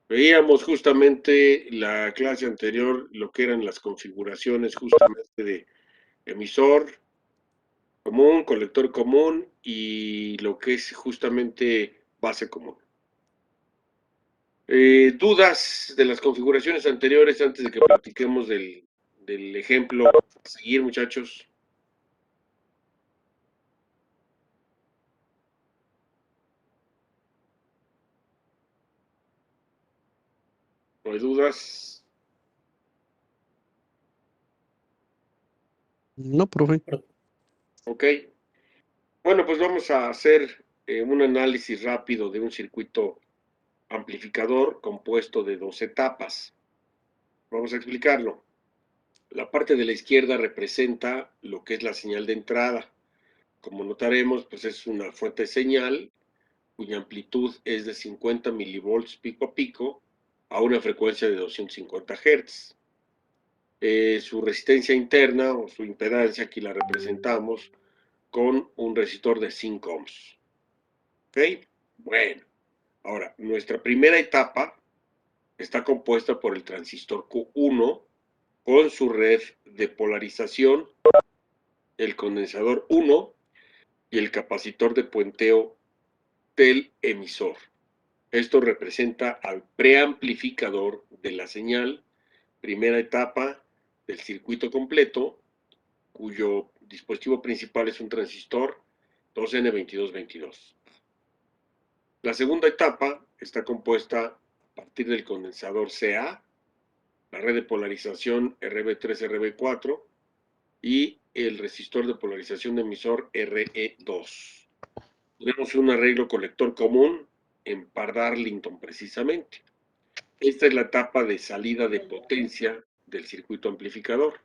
Veíamos justamente la clase anterior, lo que eran las configuraciones justamente de emisor común, colector común y lo que es justamente base común. ¿Dudas de las configuraciones anteriores antes de que platiquemos del ejemplo a seguir, muchachos? ¿No hay dudas? No, profe. Ok. Bueno, pues vamos a hacer un análisis rápido de un circuito amplificador compuesto de dos etapas. Vamos a explicarlo. La parte de la izquierda representa lo que es la señal de entrada. Como notaremos, pues es una fuente de señal cuya amplitud es de 50 milivolts pico a pico a una frecuencia de 250 Hz. Su resistencia interna o su impedancia aquí la representamos con un resistor de 5 ohms. ¿Ok? Bueno, ahora, nuestra primera etapa está compuesta por el transistor Q1 con su red de polarización, el condensador 1 y el capacitor de puenteo del emisor. Esto representa al preamplificador de la señal, primera etapa del circuito completo, cuyo dispositivo principal es un transistor 2N2222. La segunda etapa está compuesta a partir del condensador CA, la red de polarización RB3-RB4 y el resistor de polarización de emisor RE2. Tenemos un arreglo colector común en par Darlington precisamente. Esta es la etapa de salida de potencia del circuito amplificador.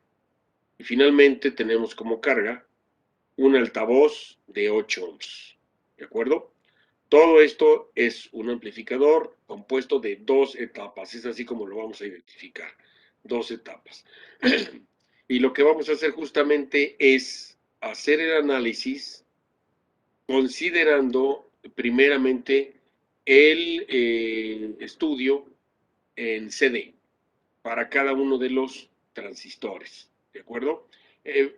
Y finalmente tenemos como carga un altavoz de 8 ohms. ¿De acuerdo? Todo esto es un amplificador compuesto de dos etapas. Es así como lo vamos a identificar. Dos etapas. Y lo que vamos a hacer justamente es hacer el análisis considerando primeramente el estudio en CD para cada uno de los transistores, ¿de acuerdo?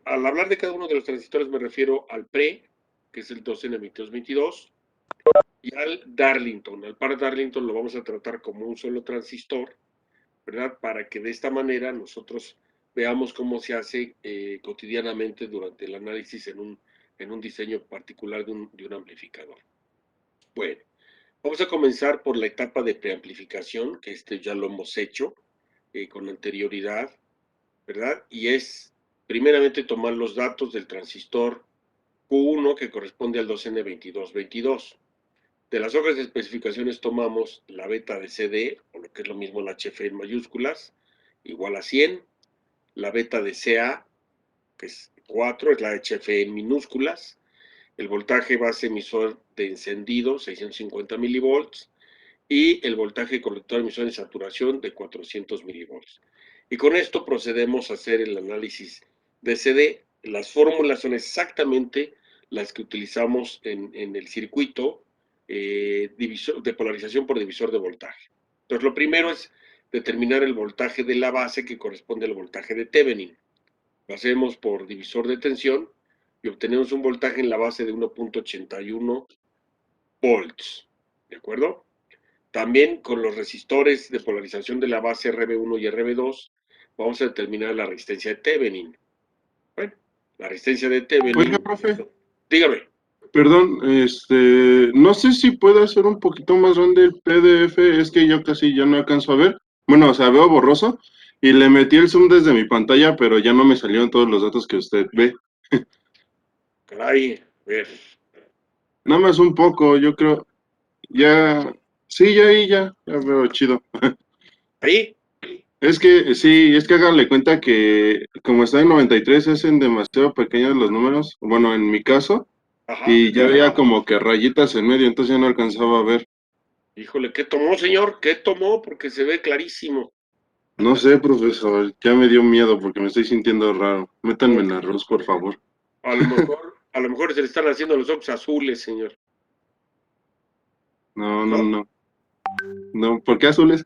Al hablar de cada uno de los transistores me refiero al PRE, que es el 2N2222, y al Darlington. Al par Darlington lo vamos a tratar como un solo transistor, ¿verdad? Para que de esta manera nosotros veamos cómo se hace cotidianamente durante el análisis en un diseño particular de un amplificador. Bueno, vamos a comenzar por la etapa de preamplificación, que ya lo hemos hecho con anterioridad, ¿verdad? Y es primeramente tomar los datos del transistor Q1 que corresponde al 2N2222. De las hojas de especificaciones tomamos la beta de CD, o lo que es lo mismo la HF en mayúsculas, igual a 100, la beta de CA, que es 4, es la HF en minúsculas, el voltaje base emisor de encendido, 650 milivolts, y el voltaje colector emisor de saturación de 400 milivolts. Y con esto procedemos a hacer el análisis de CD. Las fórmulas son exactamente las que utilizamos en el circuito de polarización por divisor de voltaje. Entonces, lo primero es determinar el voltaje de la base que corresponde al voltaje de Thevenin. Lo hacemos por divisor de tensión y obtenemos un voltaje en la base de 1.81 volts. ¿De acuerdo? También con los resistores de polarización de la base RB1 y RB2 vamos a determinar la resistencia de Thevenin. Bueno, la resistencia de Oiga, Thevenin, profe, dígame. perdón, no sé si puede hacer un poquito más grande el PDF, es que yo casi ya no alcanzo a ver. Bueno, o sea, veo borroso y le metí el zoom desde mi pantalla, pero ya no me salieron todos los datos que usted ve. Caray, a ver. Nada más un poco, yo creo, ya, sí, ya ahí ya veo chido. ¿Ahí? Es que, sí, es que háganle cuenta que como está en 93 es en demasiado pequeños los números, bueno, en mi caso, Ajá. y ya veía como que rayitas en medio, entonces ya no alcanzaba a ver. Híjole, ¿qué tomó, señor? ¿Qué tomó? Porque se ve clarísimo. No sé, profesor, ya me dio miedo porque me estoy sintiendo raro. Métanme Ok. en arroz, por favor. A lo mejor se le están haciendo los ojos azules, señor. No, no, ¿No? no. No, ¿por qué azules?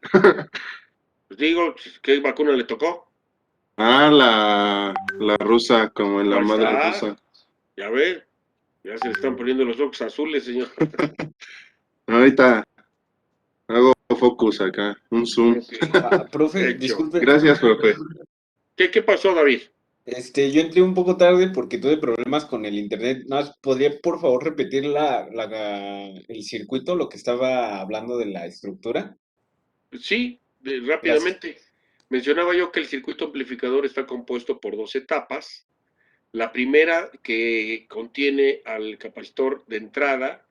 Pues digo, ¿qué vacuna le tocó? Ah, la rusa, como en la Ahí madre está, rusa. ya ve, ya se le están poniendo los ojos azules, señor. Ahorita hago focus acá, un zoom. Ok, Profe, hecho. disculpe, Gracias, profe. ¿Qué pasó, David? yo entré un poco tarde porque tuve problemas con el internet. Nada más, ¿podría por favor repetir el circuito, lo que estaba hablando de la estructura? Sí, Gracias. rápidamente. Mencionaba yo que el circuito amplificador está compuesto por dos etapas. La primera que contiene al capacitor de entrada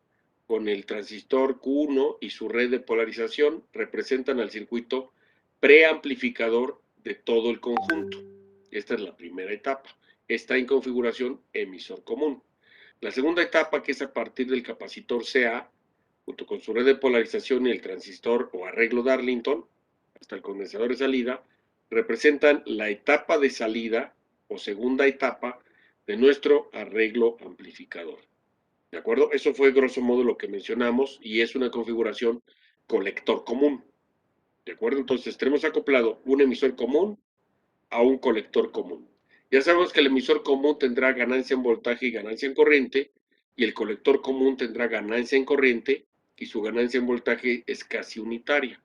con el transistor Q1 y su red de polarización representan al circuito preamplificador de todo el conjunto. Esta es la primera etapa. Está en configuración emisor común. La segunda etapa, que es a partir del capacitor CA, junto con su red de polarización y el transistor o arreglo Darlington, hasta el condensador de salida, representan la etapa de salida o segunda etapa de nuestro arreglo amplificador. ¿De acuerdo? Eso fue grosso modo lo que mencionamos y es una configuración colector común. ¿De acuerdo? Entonces tenemos acoplado un emisor común a un colector común. Ya sabemos que el emisor común tendrá ganancia en voltaje y ganancia en corriente, y el colector común tendrá ganancia en corriente y su ganancia en voltaje es casi unitaria.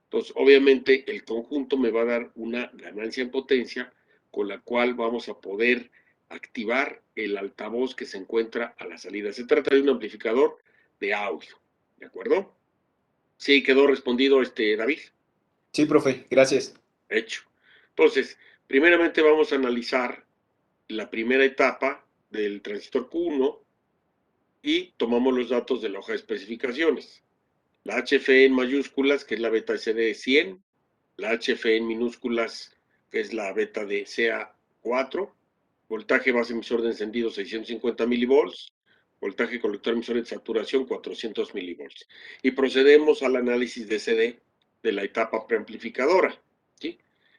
Entonces, obviamente, el conjunto me va a dar una ganancia en potencia con la cual vamos a poder activar el altavoz que se encuentra a la salida. Se trata de un amplificador de audio. ¿De acuerdo? Sí, quedó respondido David. Sí, profe, gracias. Hecho. Entonces, primeramente vamos a analizar la primera etapa del transistor Q1 y tomamos los datos de la hoja de especificaciones. La HFE en mayúsculas, que es la beta CD 100, la HFE en minúsculas, que es la beta de CA4, voltaje base emisor de encendido 650 milivolts, voltaje colector emisor de saturación 400 milivolts. Y procedemos al análisis de CD de la etapa preamplificadora, ¿sí?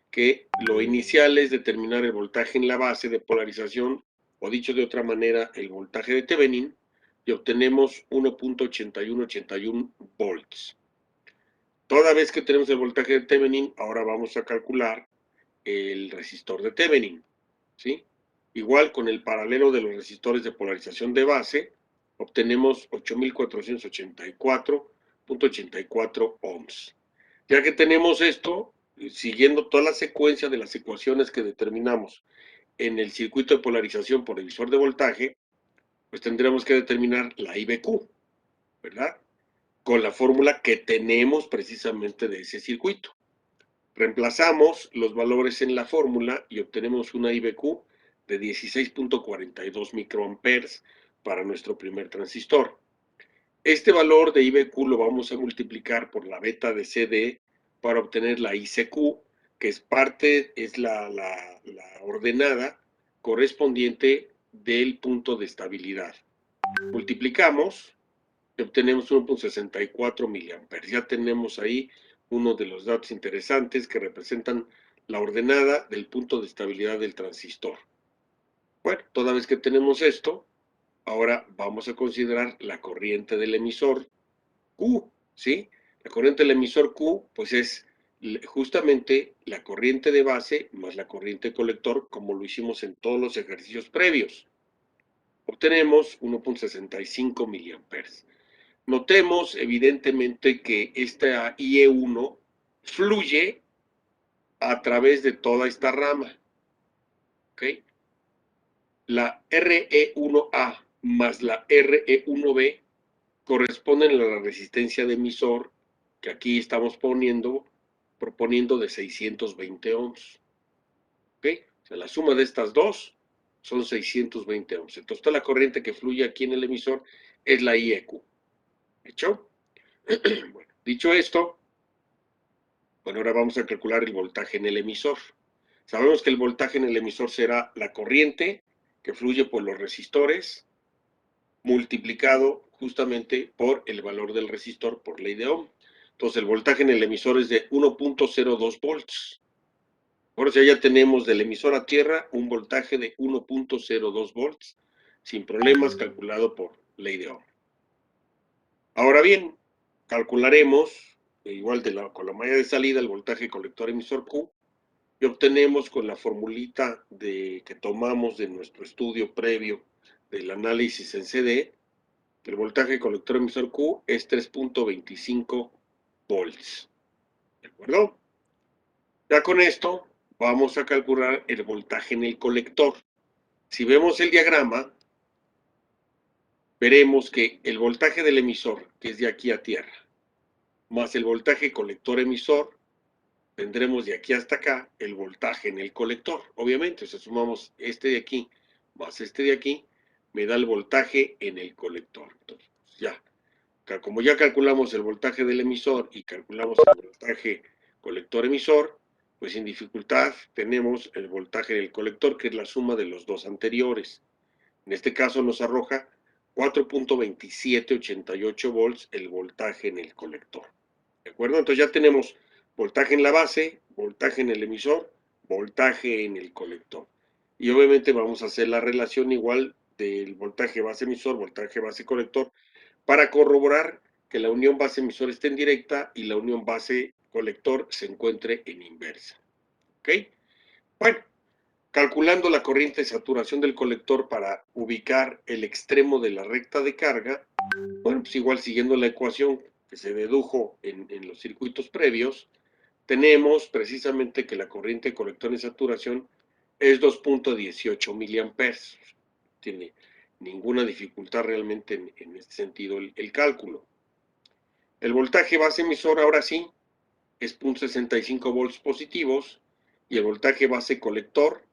Que lo inicial es determinar el voltaje en la base de polarización, o dicho de otra manera, el voltaje de Thevenin, y obtenemos 1.8181 volts. Toda vez que tenemos el voltaje de Thevenin, ahora vamos a calcular el resistor de Thevenin, ¿sí? Igual con el paralelo de los resistores de polarización de base, obtenemos 8484.84 ohms. Ya que tenemos esto, siguiendo toda la secuencia de las ecuaciones que determinamos en el circuito de polarización por divisor de voltaje, pues tendremos que determinar la IBQ, ¿verdad? Con la fórmula que tenemos precisamente de ese circuito. Reemplazamos los valores en la fórmula y obtenemos una IBQ de 16.42 microamperes para nuestro primer transistor. Este valor de IBQ lo vamos a multiplicar por la beta de CD para obtener la ICQ, que es la ordenada correspondiente del punto de estabilidad. Multiplicamos y obtenemos 1.64 miliamperes. Ya tenemos ahí uno de los datos interesantes que representan la ordenada del punto de estabilidad del transistor. Bueno, toda vez que tenemos esto, ahora vamos a considerar la corriente del emisor Q, ¿sí? La corriente del emisor Q, pues es justamente la corriente de base más la corriente colector, como lo hicimos en todos los ejercicios previos. Obtenemos 1.65 miliamperes. Notemos evidentemente que esta IE1 fluye a través de toda esta rama. ¿Ok? La RE1A más la RE1B corresponden a la resistencia de emisor que aquí estamos proponiendo de 620 ohms. ¿Ok? O sea, la suma de estas dos son 620 ohms. Entonces, toda la corriente que fluye aquí en el emisor es la IEQ. ¿Hecho? Bueno, dicho esto, bueno, ahora vamos a calcular el voltaje en el emisor. Sabemos que el voltaje en el emisor será la corriente que fluye por los resistores multiplicado justamente por el valor del resistor por ley de Ohm. Entonces el voltaje en el emisor es de 1.02 volts. Ahora ya tenemos del emisor a tierra un voltaje de 1.02 volts sin problemas calculado por ley de Ohm. Ahora bien, calcularemos igual con la malla de salida, el voltaje colector emisor Q, y obtenemos con la formulita que tomamos de nuestro estudio previo del análisis en CD, que el voltaje colector emisor Q es 3.25 volts. ¿De acuerdo? Ya con esto vamos a calcular el voltaje en el colector. Si vemos el diagrama, veremos que el voltaje del emisor, que es de aquí a tierra, más el voltaje colector emisor, tendremos de aquí hasta acá el voltaje en el colector. Obviamente, o sea, sumamos este de aquí más este de aquí, me da el voltaje en el colector. Entonces, ya, como ya calculamos el voltaje del emisor y calculamos el voltaje colector emisor, pues sin dificultad tenemos el voltaje del colector, que es la suma de los dos anteriores. En este caso nos arroja 4.2788 volts el voltaje en el colector. ¿De acuerdo? Entonces ya tenemos voltaje en la base, voltaje en el emisor, voltaje en el colector. Y obviamente vamos a hacer la relación igual del voltaje base emisor, voltaje base colector, para corroborar que la unión base emisor esté en directa y la unión base colector se encuentre en inversa. ¿Ok? Bueno, calculando la corriente de saturación del colector para ubicar el extremo de la recta de carga, bueno, pues igual siguiendo la ecuación que se dedujo en los circuitos previos, tenemos precisamente que la corriente de colector en saturación es 2.18 miliamperes. Tiene ninguna dificultad realmente en este sentido el cálculo. El voltaje base emisor ahora sí es 0.65 volts positivos y el voltaje base colector,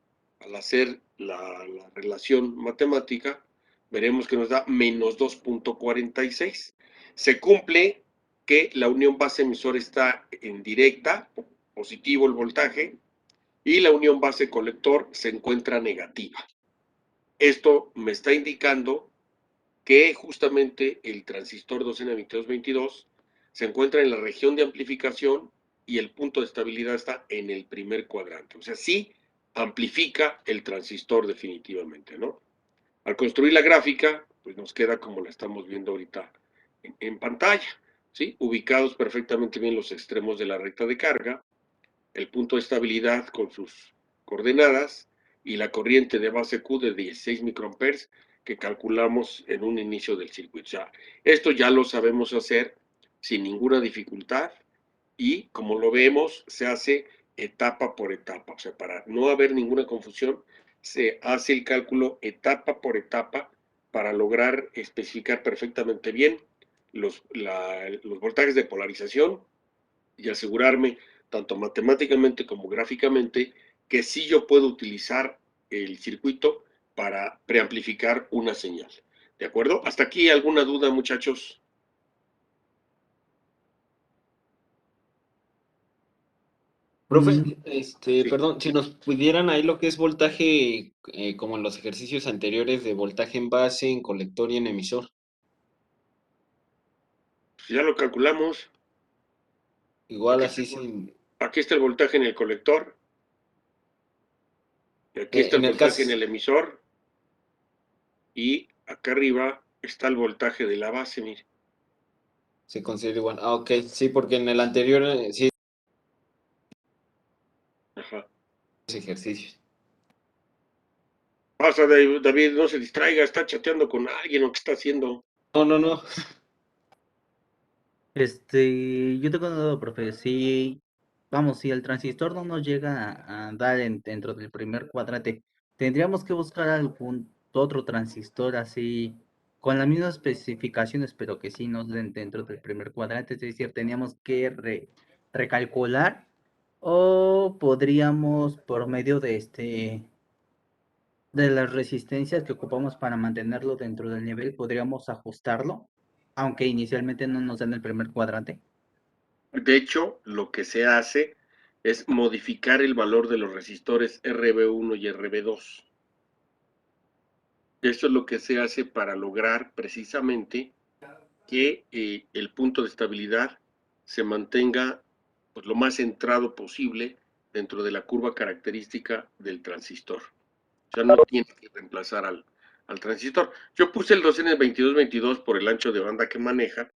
al hacer la relación matemática, veremos que nos da menos 2.46. Se cumple que la unión base emisor está en directa, positivo el voltaje, y la unión base colector se encuentra negativa. Esto me está indicando que justamente el transistor 2N2222 se encuentra en la región de amplificación y el punto de estabilidad está en el primer cuadrante. O sea, sí amplifica el transistor definitivamente, ¿no? Al construir la gráfica, pues nos queda como la estamos viendo ahorita en pantalla, ¿sí? Ubicados perfectamente bien los extremos de la recta de carga, el punto de estabilidad con sus coordenadas y la corriente de base Q de 16 microamperes que calculamos en un inicio del circuito. O sea, esto ya lo sabemos hacer sin ninguna dificultad y como lo vemos se hace etapa por etapa. O sea, para no haber ninguna confusión, se hace el cálculo etapa por etapa para lograr especificar perfectamente bien los voltajes de polarización y asegurarme, tanto matemáticamente como gráficamente, que sí yo puedo utilizar el circuito para preamplificar una señal. ¿De acuerdo? ¿Hasta aquí alguna duda, muchachos? Profe, Sí. perdón, si nos pudieran ahí lo que es voltaje, como en los ejercicios anteriores de voltaje en base, en colector y en emisor. Ya lo calculamos. Igual Aquí, así sin... aquí está el voltaje en el colector. Y aquí está el en el voltaje en caso... el emisor. Y acá arriba está el voltaje de la base, mire. Se considera igual. Ah, ok, sí, porque en el anterior sí Ajá. ejercicios. Pasa, David, no se distraiga, está chateando con alguien o qué está haciendo. No, no, no. Yo tengo una duda, profe. Si, vamos, si el transistor no nos llega a dar dentro del primer cuadrante, ¿tendríamos que buscar algún otro transistor así, con las mismas especificaciones, pero que sí nos den dentro del primer cuadrante? Es decir, ¿teníamos que recalcular o podríamos, por medio de las resistencias que ocupamos para mantenerlo dentro del nivel, podríamos ajustarlo, aunque inicialmente no nos den el primer cuadrante? De hecho, lo que se hace es modificar el valor de los resistores RB1 y RB2. Esto es lo que se hace para lograr precisamente que el punto de estabilidad se mantenga pues, lo más centrado posible dentro de la curva característica del transistor. O sea, no tiene que reemplazar al transistor. Yo puse el 2N2222 por el ancho de banda que maneja,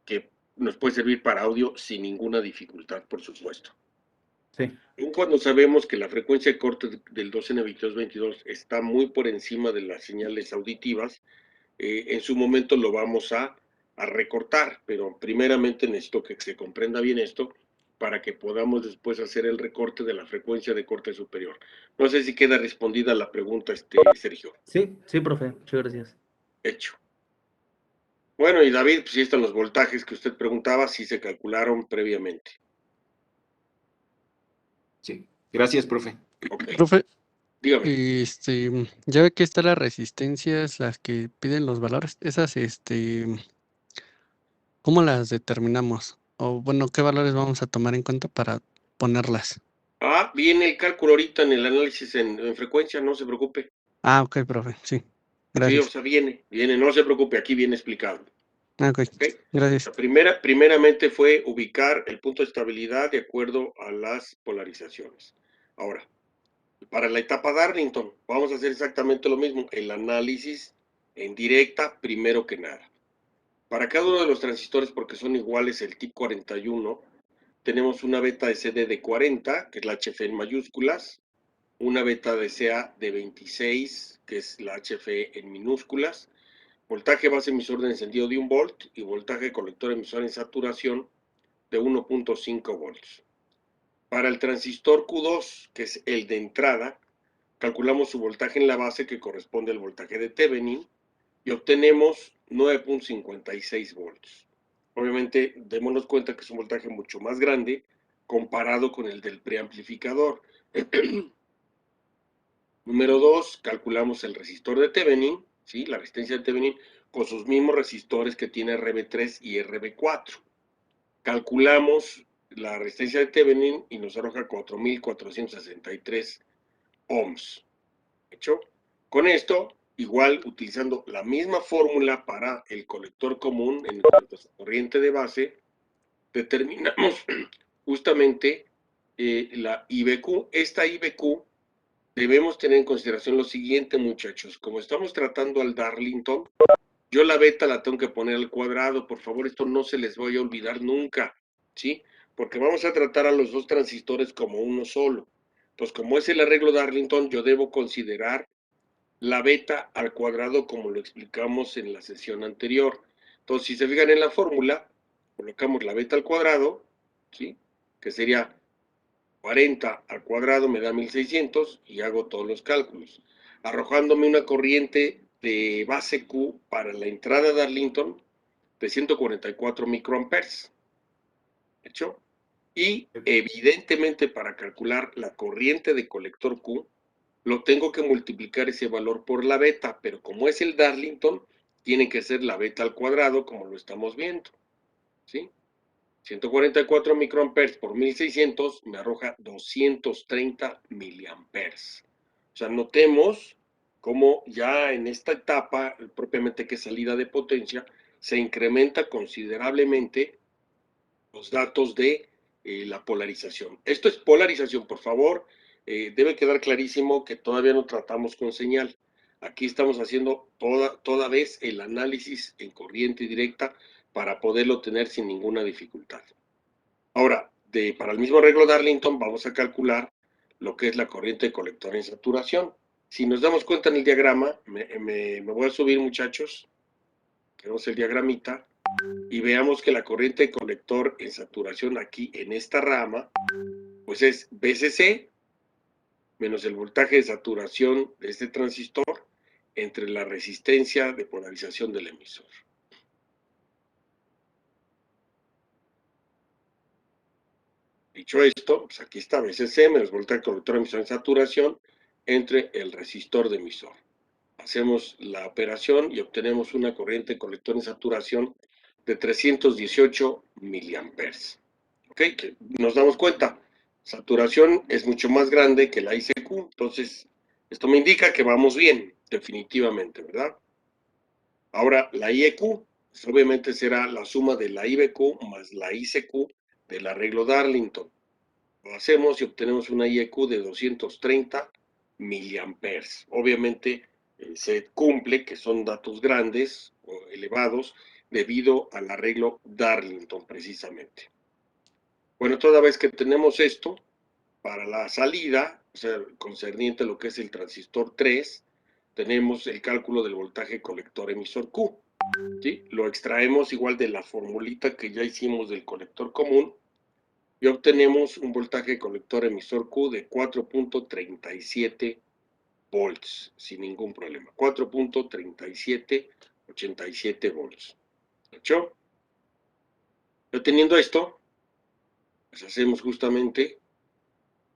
que nos puede servir para audio sin ninguna dificultad, por supuesto. Sí. Aun cuando sabemos que la frecuencia de corte del 2N2222 está muy por encima de las señales auditivas, en su momento lo vamos a recortar, pero primeramente necesito que se comprenda bien esto para que podamos después hacer el recorte de la frecuencia de corte superior. No sé si queda respondida la pregunta, Sergio. Sí, sí, profe, muchas gracias. Hecho. Bueno, y David, pues sí están los voltajes que usted preguntaba, si se calcularon previamente. Sí, gracias, profe. Ok, Profe, dígame. ya ve que están las resistencias, las que piden los valores, esas, ¿cómo las determinamos? O bueno, ¿qué valores vamos a tomar en cuenta para ponerlas? Ah, viene el cálculo ahorita en el análisis en frecuencia, no se preocupe. Ah, ok, profe, sí, Sí, o gracias. sea, viene, no se preocupe, aquí viene explicado. Ah, ok, ¿Ok? gracias. Primeramente fue ubicar el punto de estabilidad de acuerdo a las polarizaciones. Ahora, para la etapa Darlington, vamos a hacer exactamente lo mismo, el análisis en directa primero que nada. Para cada uno de los transistores, porque son iguales el TIP 41, tenemos una beta de CD de 40, que es la HF en mayúsculas, una beta de CA de 26, que es la HF en minúsculas, voltaje base emisor de encendido de 1 volt y voltaje colector emisor en saturación de 1.5 volts. Para el transistor Q2, que es el de entrada, calculamos su voltaje en la base que corresponde al voltaje de Thevenin y obtenemos 9.56 volts. Obviamente, démonos cuenta que es un voltaje mucho más grande comparado con el del preamplificador. Número 2, calculamos el resistor de Thevenin, ¿sí? La resistencia de Thevenin, con sus mismos resistores que tiene RB3 y RB4. Calculamos la resistencia de Thevenin y nos arroja 4.463 ohms. ¿Hecho? Con esto, igual utilizando la misma fórmula para el colector común en cuanto a corriente de base, determinamos justamente la IBQ. Esta IBQ debemos tener en consideración lo siguiente, muchachos. Como estamos tratando al Darlington, yo la beta la tengo que poner al cuadrado. Por favor, esto no se les vaya a olvidar nunca, ¿sí? Porque vamos a tratar a los dos transistores como uno solo. Entonces, como es el arreglo Darlington, yo debo considerar la beta al cuadrado como lo explicamos en la sesión anterior. Entonces, si se fijan en la fórmula, colocamos la beta al cuadrado, ¿sí? Que sería 40 al cuadrado me da 1600 y hago todos los cálculos, arrojándome una corriente de base Q para la entrada de Darlington de 144 microamperes. ¿Hecho? Y evidentemente para calcular la corriente de colector Q, lo tengo que multiplicar ese valor por la beta, pero como es el Darlington, tiene que ser la beta al cuadrado, como lo estamos viendo, ¿sí? 144 microamperes por 1600 me arroja 230 miliamperes. O sea, notemos cómo ya en esta etapa, propiamente que es salida de potencia, se incrementa considerablemente los datos de la polarización. Esto es polarización, por favor. Debe quedar clarísimo que todavía no tratamos con señal. Aquí estamos haciendo toda vez el análisis en corriente directa para poderlo tener sin ninguna dificultad. Ahora, para el mismo arreglo Darlington, vamos a calcular lo que es la corriente de colector en saturación. Si nos damos cuenta en el diagrama, me voy a subir, muchachos, queremos el diagramita, y veamos que la corriente de colector en saturación aquí en esta rama, pues es BCC menos el voltaje de saturación de este transistor entre la resistencia de polarización del emisor. Dicho esto, pues aquí está BCC menos voltaje de colector emisor en saturación entre el resistor de emisor. Hacemos la operación y obtenemos una corriente de colector en saturación de 318 miliamperes. ¿Ok? Que nos damos cuenta, saturación es mucho más grande que la ICQ, entonces esto me indica que vamos bien, definitivamente, ¿verdad? Ahora, la IEQ, pues obviamente será la suma de la IBQ más la ICQ del arreglo Darlington. Lo hacemos y obtenemos una IEQ de 230 miliamperes. Obviamente se cumple que son datos grandes o elevados, debido al arreglo Darlington precisamente. Bueno, toda vez que tenemos esto, para la salida, o sea, concerniente a lo que es el transistor 3, tenemos el cálculo del voltaje colector emisor Q. ¿Sí? Lo extraemos igual de la formulita que ya hicimos del colector común y obtenemos un voltaje colector emisor Q de 4.37 volts, sin ningún problema. 4.3787 volts. ¿Hecho? Yo teniendo esto, pues hacemos justamente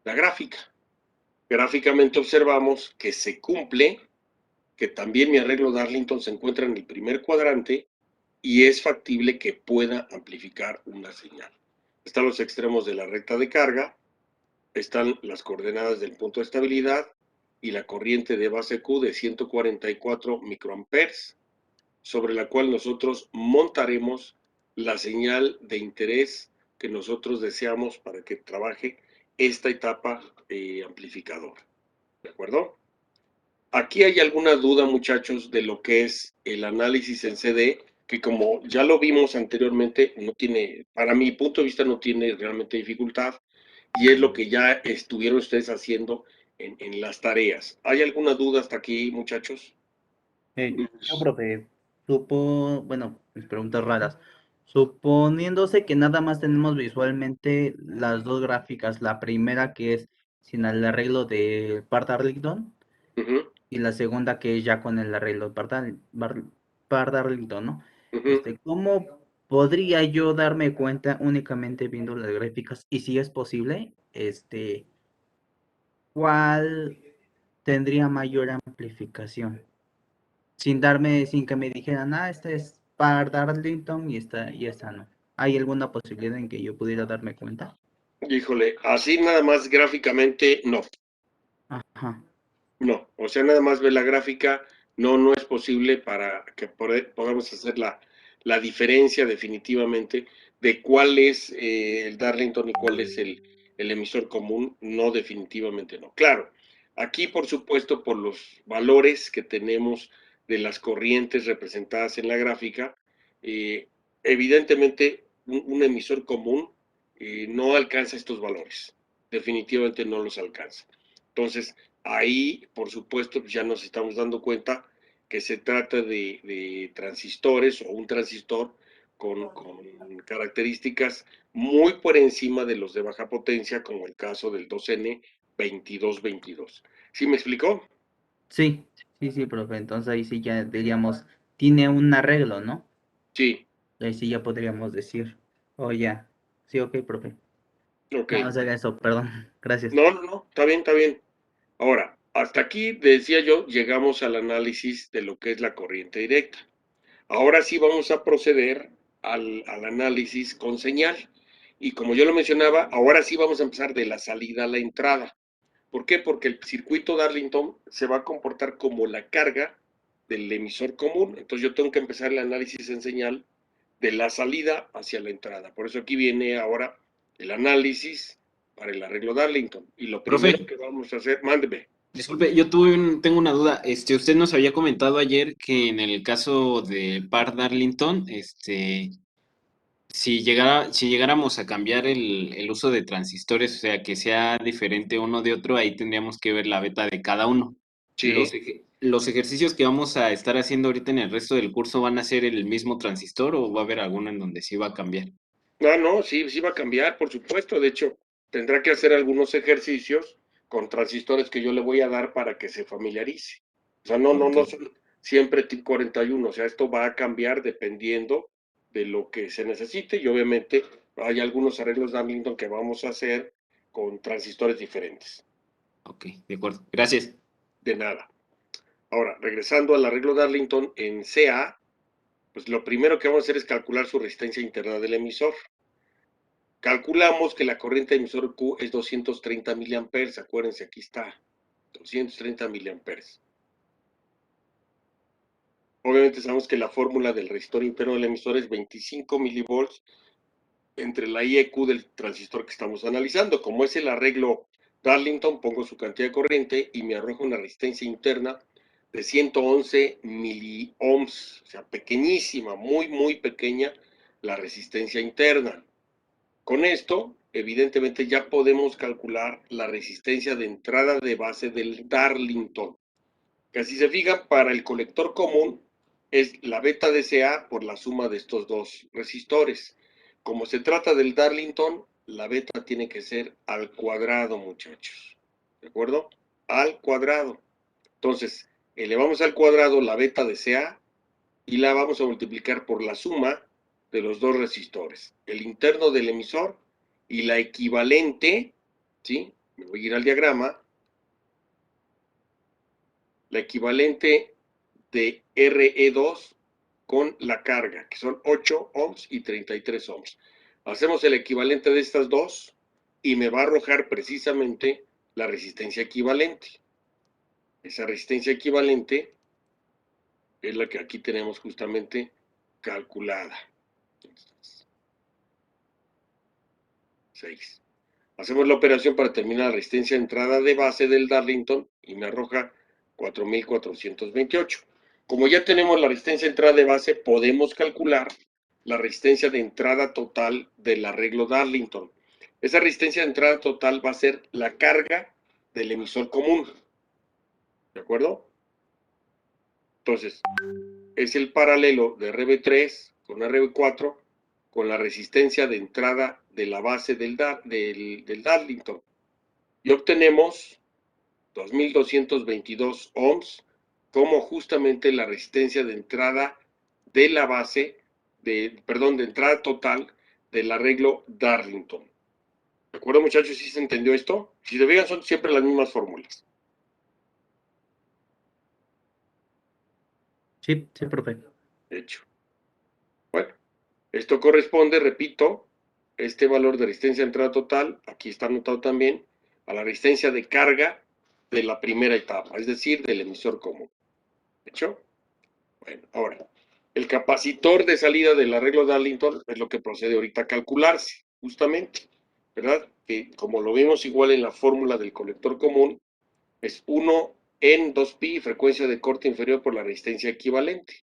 la gráfica. Gráficamente observamos que se cumple, que también mi arreglo Darlington se encuentra en el primer cuadrante y es factible que pueda amplificar una señal. Están los extremos de la recta de carga, están las coordenadas del punto de estabilidad y la corriente de base Q de 144 microamperes, sobre la cual nosotros montaremos la señal de interés que nosotros deseamos para que trabaje esta etapa amplificador. ¿De acuerdo? Aquí hay alguna duda, muchachos, de lo que es el análisis en CD, que como ya lo vimos anteriormente, no tiene, para mi punto de vista, no tiene realmente dificultad, y es lo que ya estuvieron ustedes haciendo en las tareas. ¿Hay alguna duda hasta aquí, muchachos? Yo, profe, bueno, mis preguntas raras. Suponiéndose que nada más tenemos visualmente las dos gráficas, la primera que es sin el arreglo de Par Darlington Ujú, y la segunda que es ya con el arreglo de Par Darlington, ¿no? ujú. ¿Cómo podría yo darme cuenta únicamente viendo las gráficas? Y si es posible, ¿cuál tendría mayor amplificación? Sin que me dijeran, esta es para Darlington y esta no. ¿Hay alguna posibilidad en que yo pudiera darme cuenta? Híjole, así nada más gráficamente, no. Ajá. No, o sea, nada más ver la gráfica, no es posible para que podamos hacer la diferencia definitivamente de cuál es el Darlington y cuál es el emisor común. No, definitivamente no. Claro, aquí por supuesto por los valores que tenemos de las corrientes representadas en la gráfica, evidentemente un emisor común no alcanza estos valores, definitivamente no los alcanza. Entonces, ahí, por supuesto, ya nos estamos dando cuenta que se trata de transistores o un transistor con características muy por encima de los de baja potencia, como el caso del 2N2222. ¿Sí me explicó? Sí, sí, profe. Entonces ahí sí ya diríamos, tiene un arreglo, ¿no? Sí, Ahí sí ya podríamos decir, oh ya. Sí, ok, profe. ok. Nada más era eso, perdón. Gracias. No, está bien, está bien. Ahora, hasta aquí, decía yo, llegamos al análisis de lo que es la corriente directa. Ahora sí vamos a proceder al análisis con señal. Y como yo lo mencionaba, ahora sí vamos a empezar de la salida a la entrada. ¿Por qué? Porque el circuito Darlington se va a comportar como la carga del emisor común. Entonces yo tengo que empezar el análisis en señal de la salida hacia la entrada. Por eso aquí viene ahora el análisis para el arreglo Darlington. Y lo primero Profe, que vamos a hacer, mándeme. disculpe, tengo una duda. Usted nos había comentado ayer que en el caso de Par Darlington, si llegáramos a cambiar el uso de transistores, o sea, que sea diferente uno de otro, ahí tendríamos que ver la beta de cada uno. Sí. ¿Los ejercicios que vamos a estar haciendo ahorita en el resto del curso van a ser el mismo transistor o va a haber alguno en donde sí va a cambiar? No, sí va a cambiar, por supuesto. De hecho, tendrá que hacer algunos ejercicios con transistores que yo le voy a dar para que se familiarice. O sea, Ok, no son siempre TIC 41. O sea, esto va a cambiar dependiendo de lo que se necesite y obviamente hay algunos arreglos de Darlington que vamos a hacer con transistores diferentes. ok, de acuerdo. Gracias. De nada. Ahora, regresando al arreglo de Darlington en CA, pues lo primero que vamos a hacer es calcular su resistencia interna del emisor. Calculamos que la corriente emisor Q es 230 miliamperes. Acuérdense, aquí está, 230 miliamperes. Obviamente sabemos que la fórmula del resistor interno del emisor es 25 milivolts entre la I y Q del transistor que estamos analizando. Como es el arreglo Darlington, pongo su cantidad de corriente y me arroja una resistencia interna de 111 miliohms, o sea, pequeñísima, muy, muy pequeña la resistencia interna. Con esto, evidentemente, ya podemos calcular la resistencia de entrada de base del Darlington, que si se fijan, para el colector común es la beta DCA por la suma de estos dos resistores. Como se trata del Darlington, la beta tiene que ser al cuadrado, muchachos. ¿De acuerdo? Al cuadrado. Entonces, elevamos al cuadrado la beta DCA y la vamos a multiplicar por la suma de los dos resistores, el interno del emisor y la equivalente, ¿sí? Me voy a ir al diagrama, la equivalente de RE2 con la carga, que son 8 ohms y 33 ohms. Hacemos el equivalente de estas dos y me va a arrojar precisamente la resistencia equivalente. Esa resistencia equivalente es la que aquí tenemos justamente calculada. 6. Hacemos la operación para determinar la resistencia de entrada de base del Darlington y me arroja 4.428. Como ya tenemos la resistencia de entrada de base, podemos calcular la resistencia de entrada total del arreglo Darlington. Esa resistencia de entrada total va a ser la carga del emisor común. ¿De acuerdo? Entonces, es el paralelo de RB3 con RB4 con la resistencia de entrada de la base del Darlington. Y obtenemos 2.222 ohms como justamente la resistencia de entrada de la base, de entrada total del arreglo Darlington. ¿De acuerdo, muchachos? ¿Sí se entendió esto? Si se fijan, son siempre las mismas fórmulas. Sí, profe. De hecho. Bueno, esto corresponde, repito, este valor de resistencia de entrada total, aquí está anotado también, a la resistencia de carga de la primera etapa, es decir, del emisor común. ¿De hecho? Bueno, ahora, el capacitor de salida del arreglo Darlington es lo que procede ahorita a calcularse, justamente, ¿verdad? Que como lo vimos igual en la fórmula del colector común, es 1 en 2pi, frecuencia de corte inferior por la resistencia equivalente,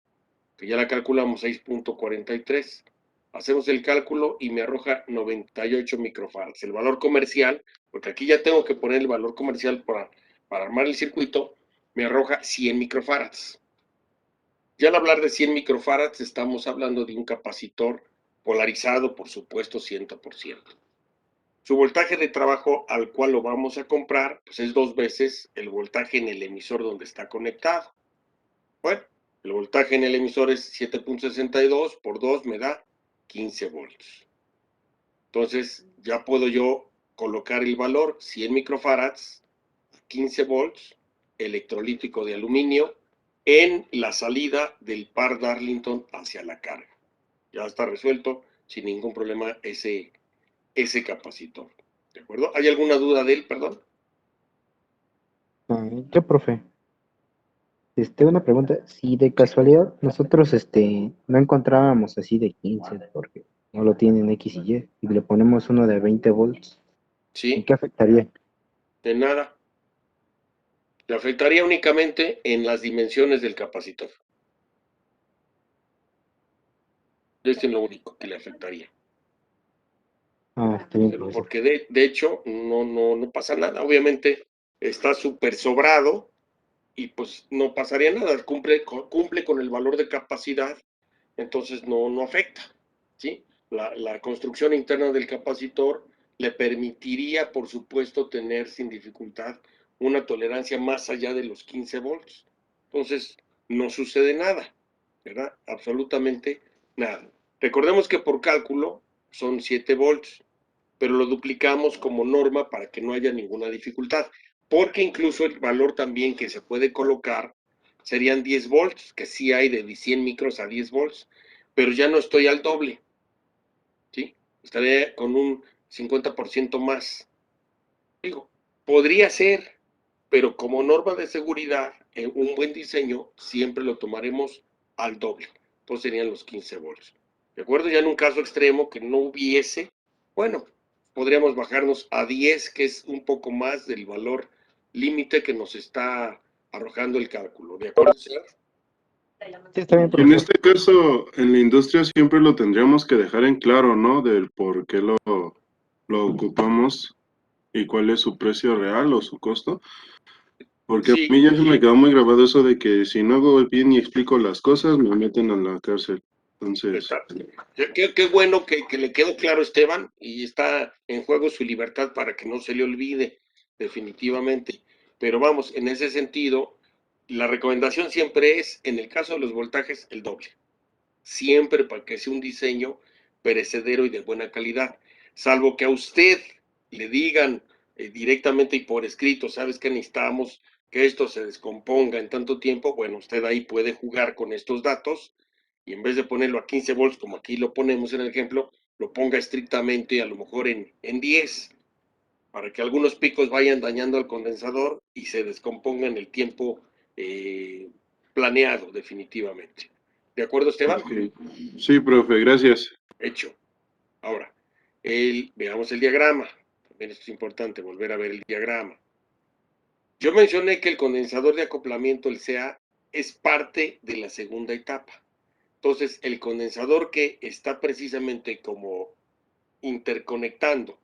que ya la calculamos 6.43. Hacemos el cálculo y me arroja 98 microfarads. El valor comercial, porque aquí ya tengo que poner el valor comercial para armar el circuito, me arroja 100 microfarads. Ya al hablar de 100 microfarads estamos hablando de un capacitor polarizado, por supuesto, 100%. Su voltaje de trabajo al cual lo vamos a comprar pues es 2 veces el voltaje en el emisor donde está conectado. Bueno, el voltaje en el emisor es 7.62 por 2 me da 15 volts. Entonces ya puedo yo colocar el valor 100 microfarads, 15 volts, electrolítico de aluminio, en la salida del par Darlington hacia la carga. Ya está resuelto sin ningún problema ese capacitor. ¿De acuerdo? ¿Hay alguna duda de él, perdón? Yo, profe, una pregunta, si de casualidad nosotros no encontrábamos así de 15 porque no lo tienen X y le ponemos uno de 20 volts, ¿en Sí, qué afectaría? de nada. Le afectaría únicamente en las dimensiones del capacitor. Este es lo único que le afectaría. Está bien, profesor. Porque de hecho no pasa nada. Obviamente está súper sobrado y pues no pasaría nada. Cumple con el valor de capacidad, entonces no afecta. ¿Sí? La construcción interna del capacitor le permitiría, por supuesto, tener sin dificultad una tolerancia más allá de los 15 volts. Entonces, no sucede nada, ¿verdad? Absolutamente nada. Recordemos que por cálculo son 7 volts, pero lo duplicamos como norma para que no haya ninguna dificultad, porque incluso el valor también que se puede colocar serían 10 volts, que sí hay de 100 micros a 10 volts, pero ya no estoy al doble, ¿sí? Estaría con un 50% más. Digo, podría ser, pero como norma de seguridad, en un buen diseño, siempre lo tomaremos al doble. Entonces serían los 15 volts. ¿De acuerdo? Ya en un caso extremo que no hubiese, bueno, podríamos bajarnos a 10, que es un poco más del valor límite que nos está arrojando el cálculo. ¿De acuerdo, señor? Sí, está bien, En profesor. este caso, en la industria siempre lo tendríamos que dejar en claro, ¿no? Del por qué lo ocupamos y cuál es su precio real o su costo. Porque a Sí, mí ya se me quedó muy grabado eso de que si no hago bien y explico las cosas, me meten a la cárcel. Entonces, qué bueno que le quedó claro, Esteban, y está en juego su libertad para que no se le olvide, definitivamente. Pero vamos, en ese sentido, la recomendación siempre es, en el caso de los voltajes, el doble. Siempre para que sea un diseño perecedero y de buena calidad. Salvo que a usted le digan directamente y por escrito, sabes que necesitamos que esto se descomponga en tanto tiempo, bueno, usted ahí puede jugar con estos datos y en vez de ponerlo a 15 volts, como aquí lo ponemos en el ejemplo, lo ponga estrictamente a lo mejor en 10, para que algunos picos vayan dañando al condensador y se descomponga en el tiempo planeado, definitivamente. ¿De acuerdo, Esteban? ok. Sí, profe, gracias. Hecho. Ahora, veamos el diagrama. También esto es importante, volver a ver el diagrama. Yo mencioné que el condensador de acoplamiento, el CA, es parte de la segunda etapa. Entonces, el condensador que está precisamente como interconectando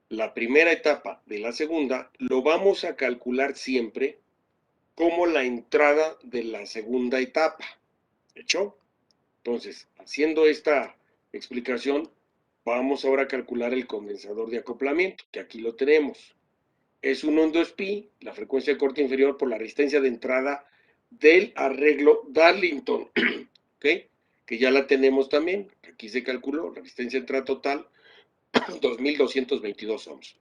la primera etapa de la segunda, lo vamos a calcular siempre como la entrada de la segunda etapa. ¿Hecho? Entonces, haciendo esta explicación, vamos ahora a calcular el condensador de acoplamiento, que aquí lo tenemos. Es 1 en 2pi, la frecuencia de corte inferior por la resistencia de entrada del arreglo Darlington, ¿ok? Que ya la tenemos también. Aquí se calculó la resistencia de entrada total, 2222 ohms.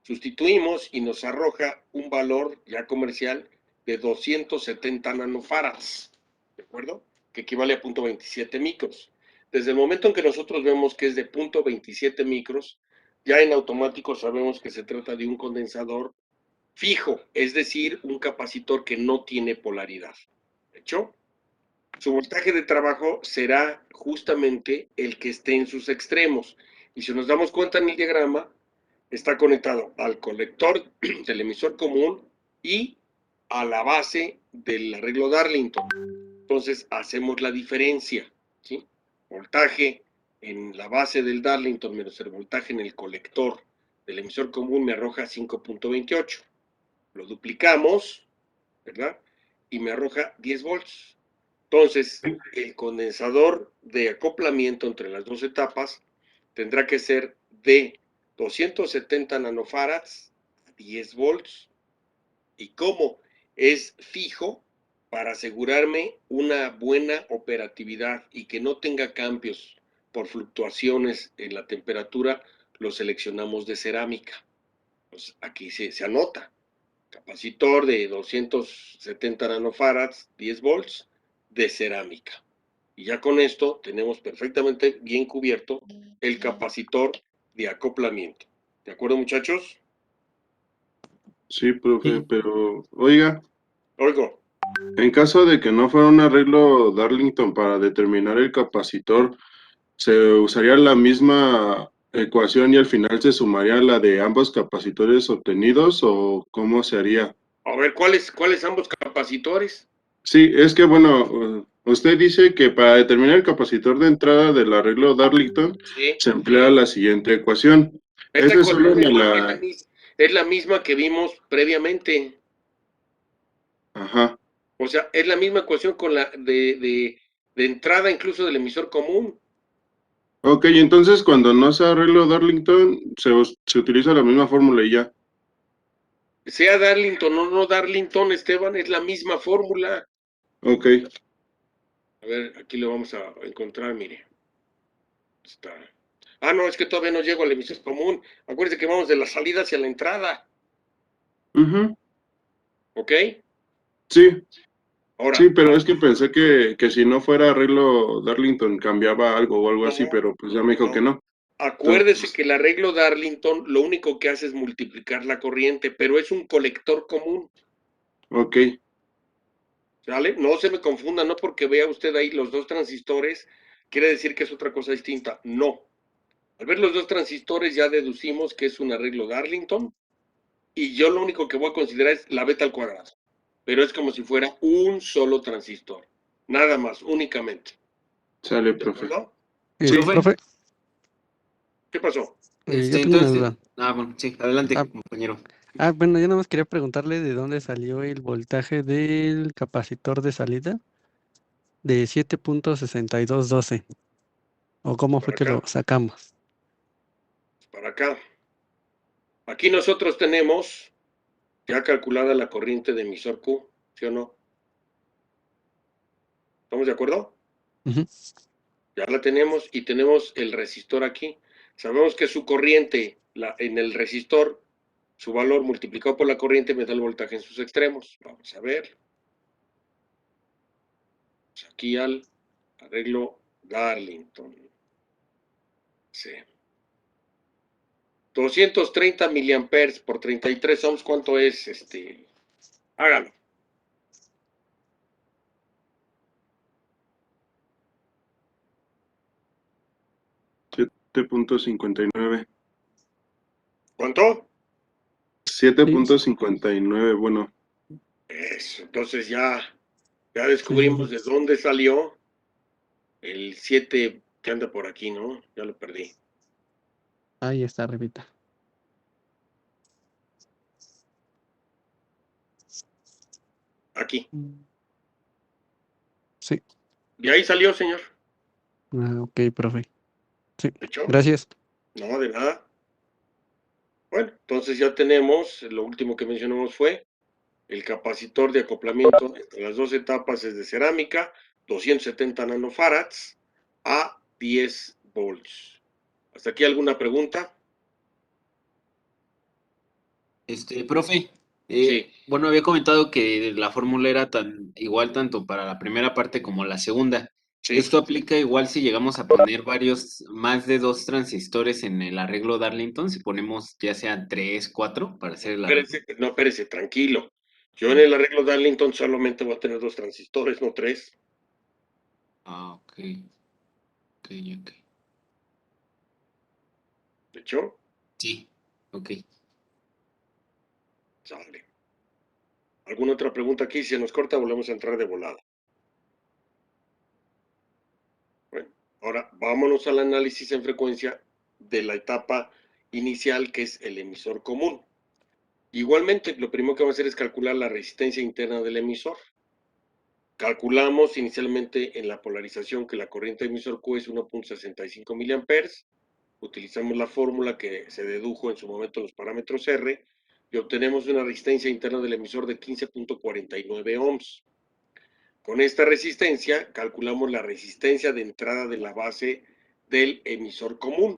Sustituimos y nos arroja un valor ya comercial de 270 nanofarads, ¿de acuerdo? Que equivale a 0.27 micros. Desde el momento en que nosotros vemos que es de 0.27 micros, ya en automático sabemos que se trata de un condensador fijo, es decir, un capacitor que no tiene polaridad. ¿De hecho? Su voltaje de trabajo será justamente el que esté en sus extremos. Y si nos damos cuenta en el diagrama, está conectado al colector del emisor común y a la base del arreglo Darlington. Entonces hacemos la diferencia, ¿sí? Voltaje en la base del Darlington menos el voltaje en el colector del emisor común me arroja 5.28. Lo duplicamos, ¿verdad? Y me arroja 10 volts. Entonces, el condensador de acoplamiento entre las dos etapas tendrá que ser de 270 nanofarads a 10 volts. Y como es fijo, para asegurarme una buena operatividad y que no tenga cambios por fluctuaciones en la temperatura, lo seleccionamos de cerámica. Pues aquí se anota. Capacitor de 270 nanofarads, 10 volts, de cerámica. Y ya con esto tenemos perfectamente bien cubierto el capacitor de acoplamiento. ¿De acuerdo, muchachos? Sí, profe, Sí. pero oiga, Oigo. en caso de que no fuera un arreglo Darlington para determinar el capacitor, ¿se usaría la misma ecuación y al final se sumaría la de ambos capacitores obtenidos o cómo se haría? A ver, ¿cuáles ambos capacitores? Sí, es que bueno, usted dice que para determinar el capacitor de entrada del arreglo Darlington Sí. se emplea la siguiente ecuación. Esa solo me la... Es la misma que vimos previamente. Ajá. O sea, es la misma ecuación con la de entrada incluso del emisor común. Ok, entonces cuando no se arreglo Darlington, se utiliza la misma fórmula y ya. Sea Darlington o no Darlington, Esteban, es la misma fórmula. Ok, A ver, aquí lo vamos a encontrar, mire. Está. Ah, no, es que todavía no llego al emisor común. Acuérdense que vamos de la salida hacia la entrada. ujú, ¿Ok? sí, Ahora, sí, pero es que pensé que si no fuera arreglo Darlington cambiaba algo o algo así, no, pero pues ya me dijo que no. acuérdese Entonces, que el arreglo Darlington lo único que hace es multiplicar la corriente, pero es un colector común. ok, ¿Sale? No se me confunda, no porque vea usted ahí los dos transistores, quiere decir que es otra cosa distinta. No. Al ver los dos transistores ya deducimos que es un arreglo Darlington y yo lo único que voy a considerar es la beta al cuadrado. pero es como si fuera un solo transistor. Nada más, únicamente. Sale, ¿De profe. acuerdo? Sí. Profe, ¿Qué pasó? yo tengo una duda. Bueno, sí, adelante, Ah. compañero. Bueno, yo nada más quería preguntarle de dónde salió el voltaje del capacitor de salida de 7.6212. ¿O cómo fue Para que lo acá, sacamos? para acá. Aquí nosotros tenemos ya calculada la corriente de emisor Q, ¿sí o no? ¿Estamos de acuerdo? Ujú. Ya la tenemos y tenemos el resistor aquí. Sabemos que su corriente en el resistor, su valor multiplicado por la corriente me da el voltaje en sus extremos. Vamos a ver. Pues aquí al arreglo Darlington. Sí. 230 miliamperes por 33 ohms, ¿cuánto es? Hágalo. $7.59. ¿Cuánto? 7.59, bueno. Eso, entonces ya descubrimos de dónde salió el 7 que anda por aquí, ¿no? Ya lo perdí. Ahí está, arribita. Aquí. Sí. De ahí salió, señor. Ok, profe. Sí, ¿De hecho? gracias. No, de nada. Bueno, entonces ya tenemos, lo último que mencionamos fue el capacitor de acoplamiento entre las dos etapas es de cerámica, 270 nanofarads a 10 volts. ¿Hasta aquí alguna pregunta? Profe, Sí. bueno, había comentado que la fórmula era tan igual tanto para la primera parte como la segunda. Sí. Esto aplica igual si llegamos a poner más de 2 transistores en el arreglo Darlington, si ponemos ya sean 3, 4 para hacer el arreglo. No, espérese, tranquilo. Yo en el arreglo Darlington solamente voy a tener 2 transistores, no 3. Ok. Ok. ¿De hecho? Sí, ok. Sale. ¿Alguna otra pregunta aquí? Si se nos corta, volvemos a entrar de volada. Bueno, ahora vámonos al análisis en frecuencia de la etapa inicial, que es el emisor común. Igualmente, lo primero que vamos a hacer es calcular la resistencia interna del emisor. Calculamos inicialmente en la polarización que la corriente de emisor Q es 1.65 miliamperes. Utilizamos la fórmula que se dedujo en su momento los parámetros R y obtenemos una resistencia interna del emisor de 15.49 ohms. Con esta resistencia calculamos la resistencia de entrada de la base del emisor común,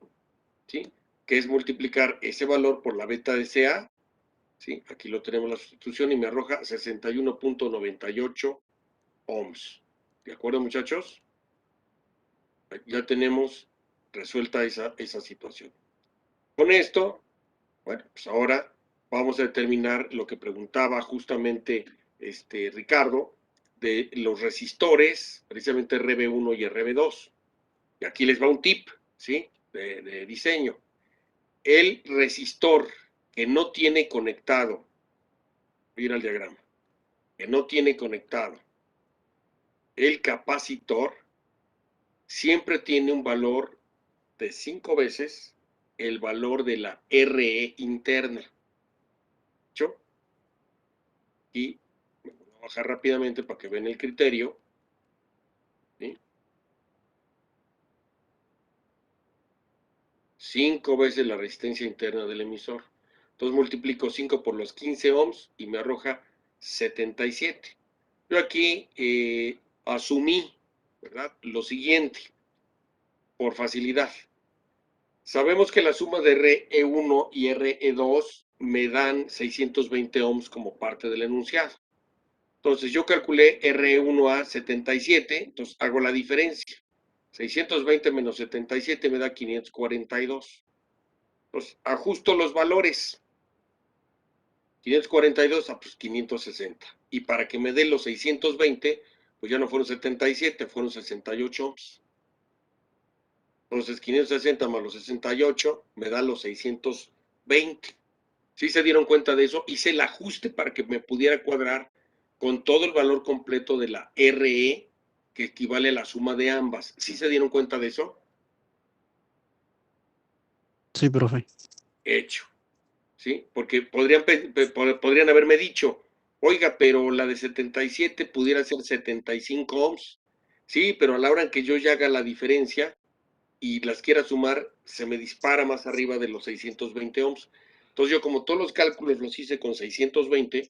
¿sí? Que es multiplicar ese valor por la beta de CA, ¿sí? Aquí lo tenemos la sustitución y me arroja 61.98 ohms. ¿De acuerdo, muchachos? Ya tenemos resuelta esa situación. Con esto, bueno, pues ahora vamos a determinar lo que preguntaba justamente Ricardo, de los resistores, precisamente RB1 y RB2. Y aquí les va un tip, ¿sí? De diseño. El resistor que no tiene conectado, mira el diagrama, que no tiene conectado el capacitor, siempre tiene un valor de 5 veces el valor de la RE interna. ¿Hecho? Y me voy a bajar rápidamente para que vean el criterio. ¿Sí? 5 veces la resistencia interna del emisor. Entonces multiplico 5 por los 15 ohms y me arroja 77. Yo aquí asumí, ¿verdad?, lo siguiente, por facilidad. Sabemos que la suma de RE1 y RE2 me dan 620 ohms como parte del enunciado. Entonces yo calculé RE1 a 77, entonces hago la diferencia. 620 menos 77 me da 542. Entonces ajusto los valores. 542 a pues 560. Y para que me dé los 620, pues ya no fueron 77, fueron 68 ohms. Entonces 560 más los 68 me da los 620. ¿Sí se dieron cuenta de eso? Hice el ajuste para que me pudiera cuadrar con todo el valor completo de la RE, que equivale a la suma de ambas. ¿Sí se dieron cuenta de eso? Sí, profe. Hecho. ¿Sí? Porque podrían haberme dicho, oiga, pero la de 77 pudiera ser 75 ohms. Sí, pero a la hora en que yo ya haga la diferencia y las quiera sumar, se me dispara más arriba de los 620 ohms. Entonces yo, como todos los cálculos los hice con 620,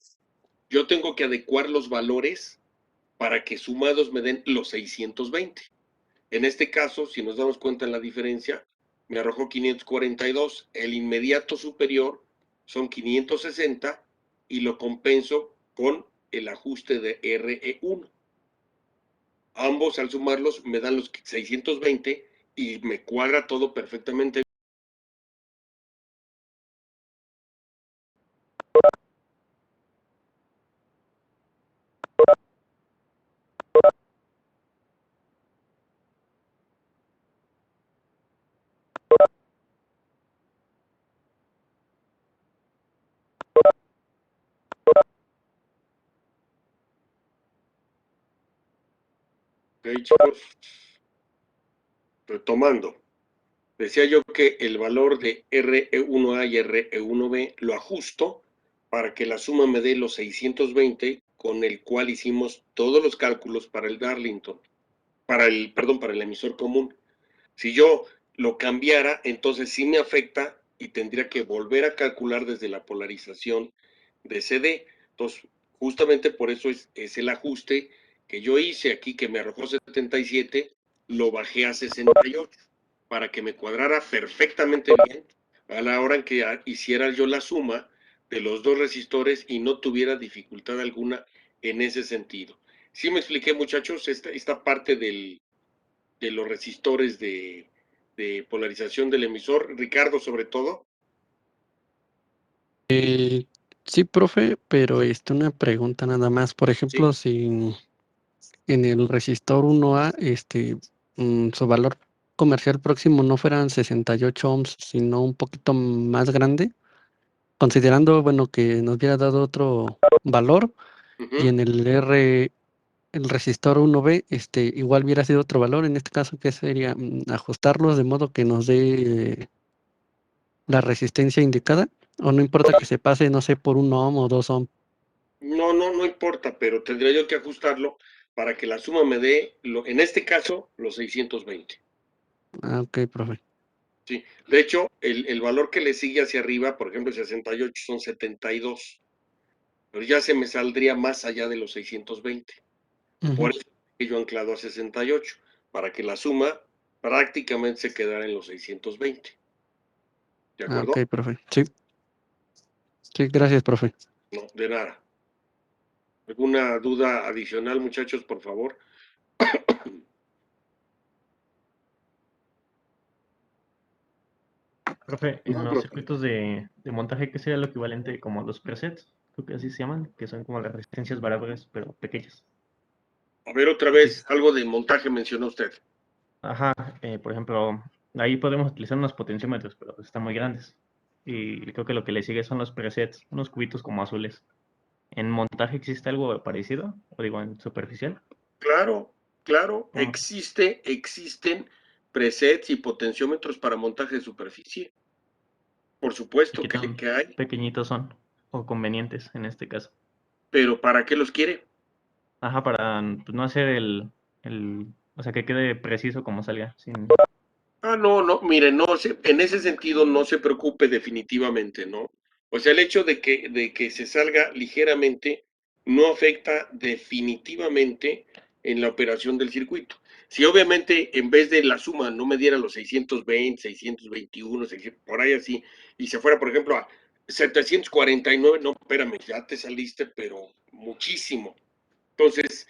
yo tengo que adecuar los valores para que sumados me den los 620. En este caso, si nos damos cuenta en la diferencia, me arrojó 542. El inmediato superior son 560 y lo compenso con el ajuste de RE1. Ambos al sumarlos me dan los 620 y me cuadra todo perfectamente. Ok, chicos, retomando. Decía yo que el valor de RE1A y RE1B lo ajusto para que la suma me dé los 620, con el cual hicimos todos los cálculos para el Darlington, para el emisor común. Si yo lo cambiara, entonces sí me afecta y tendría que volver a calcular desde la polarización de CD. Entonces, justamente por eso es el ajuste que yo hice aquí, que me arrojó 77, lo bajé a 68, para que me cuadrara perfectamente bien a la hora en que hiciera yo la suma de los dos resistores y no tuviera dificultad alguna en ese sentido. ¿Sí me expliqué, muchachos, esta parte de los resistores de polarización del emisor? Ricardo, sobre todo. Sí, profe, pero una pregunta nada más. Por ejemplo, si en el resistor 1A, su valor comercial próximo no fueran 68 ohms, sino un poquito más grande, considerando, bueno, que nos hubiera dado otro valor, y en el resistor 1B, igual hubiera sido otro valor. En este caso, ¿qué sería? Ajustarlos de modo que nos dé la resistencia indicada, o no importa que se pase, no sé, por 1 ohm o 2 ohm. No importa, pero tendría yo que ajustarlo para que la suma me dé, en este caso, los 620. Ah, ok, profe. Sí. De hecho, el valor que le sigue hacia arriba, por ejemplo, el 68 son 72, pero ya se me saldría más allá de los 620. Por eso que yo anclado a 68, para que la suma prácticamente se quedara en los 620. ¿De Ah, acuerdo? ok, profe. Sí. Sí, gracias, profe. No, de nada. ¿Alguna duda adicional, muchachos, por favor? Profe, en No, los profe. circuitos de montaje, ¿qué sería lo equivalente como los presets? Creo que así se llaman, que son como las resistencias variables, pero pequeñas. A ver, otra vez, algo de montaje mencionó usted. Ajá, por ejemplo, ahí podemos utilizar unos potenciómetros, pero están muy grandes. Y creo que lo que le sigue son los presets, unos cubitos como azules. ¿En montaje existe algo parecido? O digo, en superficial. Claro, existen presets y potenciómetros para montaje de superficie. Por ¿Y supuesto qué tan que hay, pequeñitos son? O convenientes en este caso. pero ¿para qué los quiere? Ajá, para pues, no hacer o sea, que quede preciso como salga. No, mire, en ese sentido no se preocupe definitivamente, ¿no? O sea, el hecho de que se salga ligeramente no afecta definitivamente en la operación del circuito. Si obviamente en vez de la suma no me diera los 620, 621, 600, por ahí así, y se fuera, por ejemplo, a 749, no, espérame, ya te saliste, pero muchísimo. Entonces,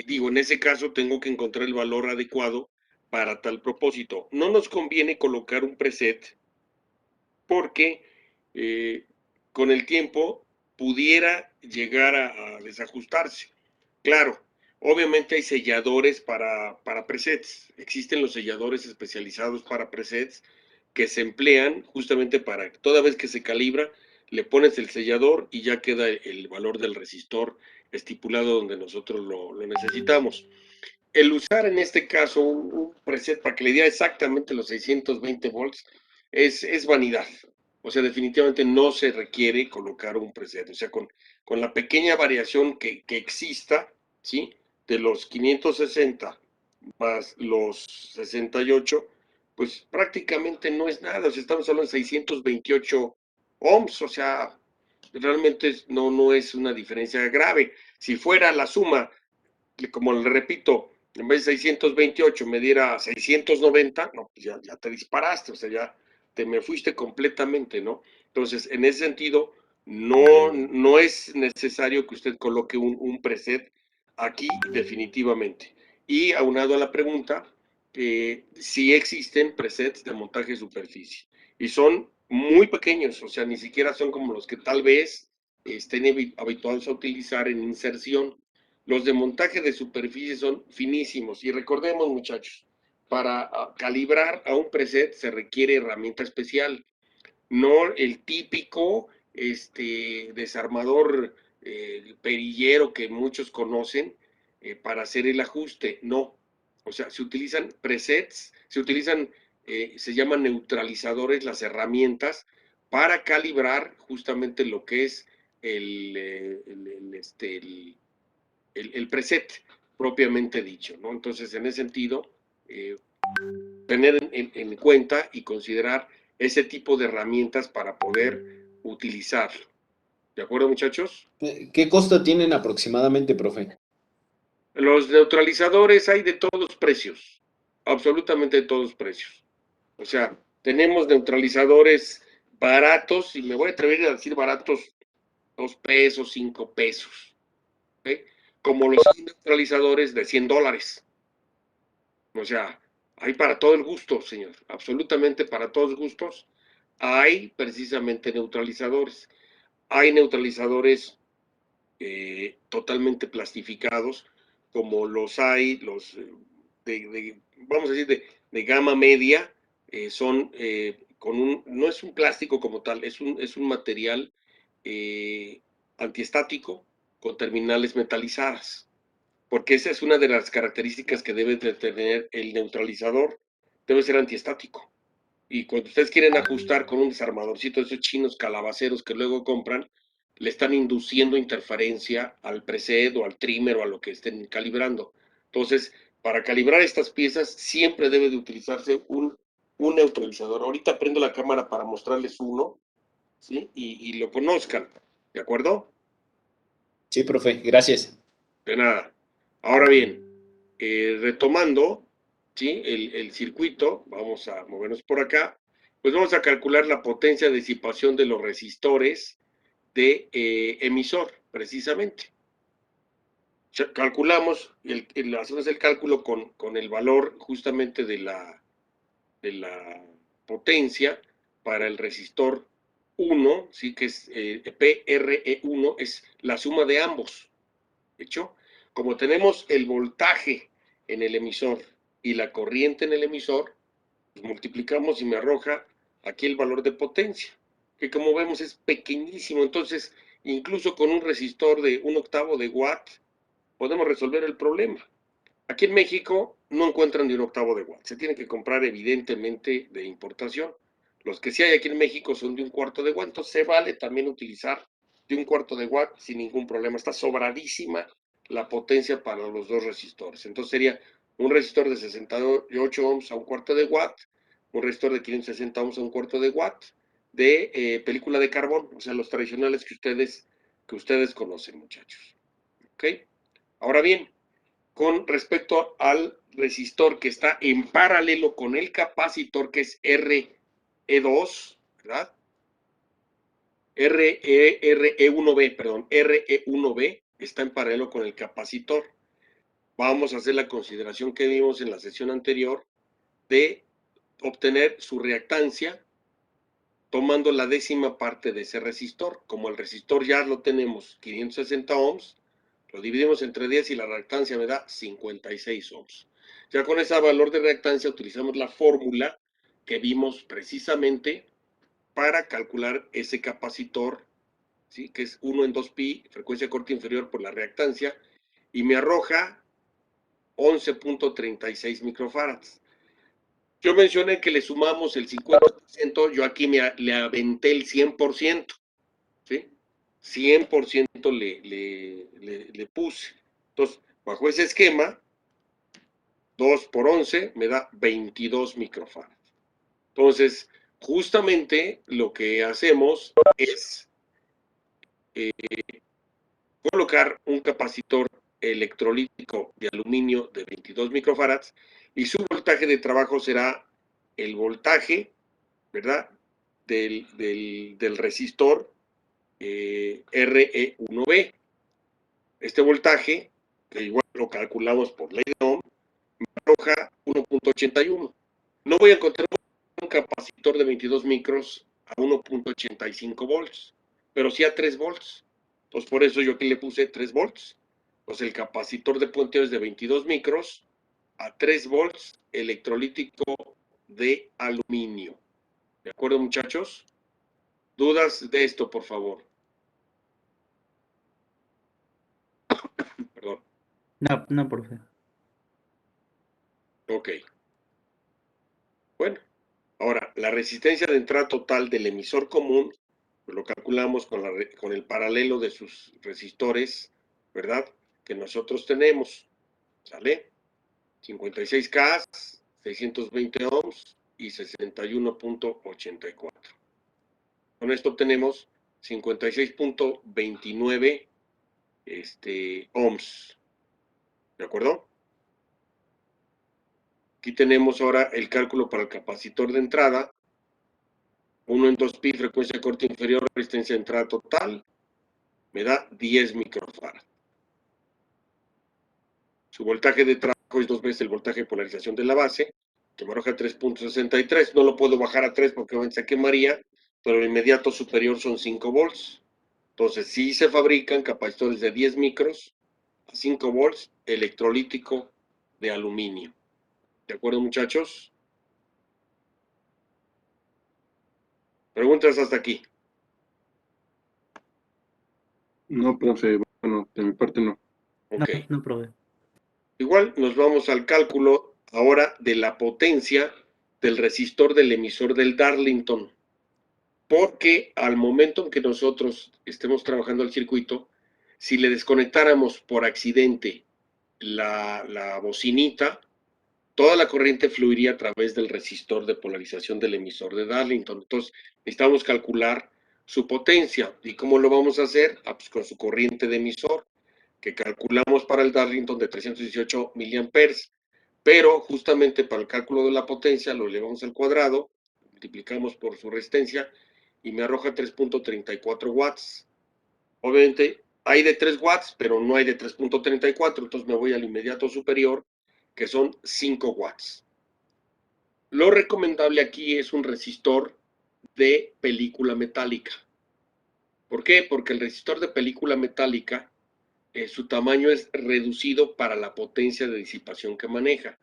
digo, en ese caso tengo que encontrar el valor adecuado para tal propósito. No nos conviene colocar un preset porque con el tiempo pudiera llegar a desajustarse. Claro, obviamente hay selladores para presets. Existen los selladores especializados para presets que se emplean justamente para toda vez que se calibra, le pones el sellador y ya queda el valor del resistor estipulado donde nosotros lo necesitamos. El usar en este caso un preset para que le diera exactamente los 620 volts es vanidad. O sea, definitivamente no se requiere colocar un preset. O sea, con la pequeña variación que exista, ¿sí? De los 560 más los 68, pues prácticamente no es nada. O sea, estamos hablando de 628 ohms. O sea, realmente no es una diferencia grave. Si fuera la suma, como le repito, en vez de 628 me diera 690, no, pues ya te disparaste, o sea, ya te me fuiste completamente, ¿no? Entonces, en ese sentido, no es necesario que usted coloque un preset aquí definitivamente. Y aunado a la pregunta, sí existen presets de montaje de superficie y son muy pequeños, o sea, ni siquiera son como los que tal vez estén habituados a utilizar en inserción. Los de montaje de superficie son finísimos y recordemos, muchachos, para calibrar a un preset se requiere herramienta especial, no el típico desarmador perillero que muchos conocen para hacer el ajuste, no. O sea, se utilizan presets, se llaman neutralizadores las herramientas para calibrar justamente lo que es el preset propiamente dicho, ¿no? Entonces, en ese sentido, tener en cuenta y considerar ese tipo de herramientas para poder utilizarlo. ¿De acuerdo, muchachos? ¿Qué costo tienen aproximadamente, profe? Los neutralizadores hay de todos precios, absolutamente de todos precios. O sea, tenemos neutralizadores baratos, y me voy a atrever a decir baratos, 2 pesos, 5 pesos, ¿ok? Como los neutralizadores de $100. O sea, hay para todo el gusto, señor, absolutamente para todos los gustos. Hay precisamente neutralizadores. Hay neutralizadores totalmente plastificados, como los hay, vamos a decir, de gama media, son no es un plástico como tal, es un material antiestático con terminales metalizadas, porque esa es una de las características que debe de tener el neutralizador, debe ser antiestático. Y cuando ustedes quieren ajustar con un desarmadorcito de esos chinos calabaceros que luego compran, le están induciendo interferencia al preset o al trimmer o a lo que estén calibrando. Entonces, para calibrar estas piezas siempre debe de utilizarse un neutralizador. Ahorita prendo la cámara para mostrarles uno, ¿sí? Y lo conozcan, ¿de acuerdo? Sí, profe, gracias. De nada. Ahora bien, retomando, ¿sí? El circuito, vamos a movernos por acá, pues vamos a calcular la potencia de disipación de los resistores de emisor, precisamente. Calculamos, hacemos el cálculo con el valor justamente de la potencia para el resistor 1, ¿sí? Que es PRE1, es la suma de ambos. ¿Hecho? Como tenemos el voltaje en el emisor y la corriente en el emisor, pues multiplicamos y me arroja aquí el valor de potencia, que como vemos es pequeñísimo. Entonces, incluso con un resistor de 1/8 de watt, podemos resolver el problema. Aquí en México no encuentran de 1/8 de watt. Se tienen que comprar evidentemente de importación. Los que sí hay aquí en México son de 1/4 de watt. Entonces se vale también utilizar de 1/4 de watt sin ningún problema. Está sobradísima la potencia para los dos resistores. Entonces sería un resistor de 68 ohms a 1/4 de watt, un resistor de 560 ohms a 1/4 de watt, de película de carbón, o sea, los tradicionales que ustedes conocen, muchachos. ¿Ok? Ahora bien, con respecto al resistor que está en paralelo con el capacitor, que es RE2, ¿verdad? RE1B, perdón, RE1B está en paralelo con el capacitor. Vamos a hacer la consideración que vimos en la sesión anterior de obtener su reactancia tomando la décima parte de ese resistor. Como el resistor ya lo tenemos 560 ohms, lo dividimos entre 10 y la reactancia me da 56 ohms. Ya con ese valor de reactancia utilizamos la fórmula que vimos precisamente para calcular ese capacitor, ¿sí? Que es 1 en 2pi, frecuencia corta inferior por la reactancia, y me arroja 11.36 microfarads. Yo mencioné que le sumamos el 50%, yo aquí le aventé el 100%, ¿sí? 100% le puse. Entonces, bajo ese esquema, 2 por 11 me da 22 microfarads. Entonces, justamente lo que hacemos es colocar un capacitor electrolítico de aluminio de 22 microfarads y su voltaje de trabajo será el voltaje, ¿verdad?, del resistor RE1B. Este voltaje, que igual lo calculamos por ley de Ohm, me arroja 1.81. No voy a encontrar un capacitor de 22 micros a 1.85 volts, pero sí a 3 volts. Entonces, por eso yo aquí le puse 3 volts. Pues el capacitor de puenteo es de 22 micros a 3 volts electrolítico de aluminio. ¿De acuerdo, muchachos? ¿Dudas de esto, por favor? Perdón. No, no, profe. Ok. Bueno, ahora, la resistencia de entrada total del emisor común, pues lo calculamos con el paralelo de sus resistores, ¿verdad?, que nosotros tenemos, ¿sale? 56K, 620 ohms y 61.84. Con esto obtenemos 56.29 ohms. ¿De acuerdo? Aquí tenemos ahora el cálculo para el capacitor de entrada. 1 en 2pi, frecuencia corta inferior, resistencia de entrada total, me da 10 microfarads. Su voltaje de trabajo es 2 veces el voltaje de polarización de la base, que me arroja 3.63. No lo puedo bajar a 3 porque obviamente se quemaría, pero el inmediato superior son 5 volts. Entonces, sí se fabrican capacitores de 10 micros a 5 volts electrolítico de aluminio. ¿De acuerdo, muchachos? ¿Preguntas hasta aquí? No, profe, bueno, de mi parte no. No, Ok. no, profe. Igual nos vamos al cálculo ahora de la potencia del resistor del emisor del Darlington. Porque al momento en que nosotros estemos trabajando el circuito, si le desconectáramos por accidente la bocinita, toda la corriente fluiría a través del resistor de polarización del emisor de Darlington. Entonces, necesitamos calcular su potencia. ¿Y cómo lo vamos a hacer? Pues con su corriente de emisor, que calculamos para el Darlington de 318 miliamperes. Pero justamente para el cálculo de la potencia lo elevamos al cuadrado, multiplicamos por su resistencia y me arroja 3.34 watts. Obviamente hay de 3 watts, pero no hay de 3.34, entonces me voy al inmediato superior, que son 5 watts. Lo recomendable aquí es un resistor de película metálica. ¿Por qué? Porque el resistor de película metálica, su tamaño es reducido para la potencia de disipación que maneja.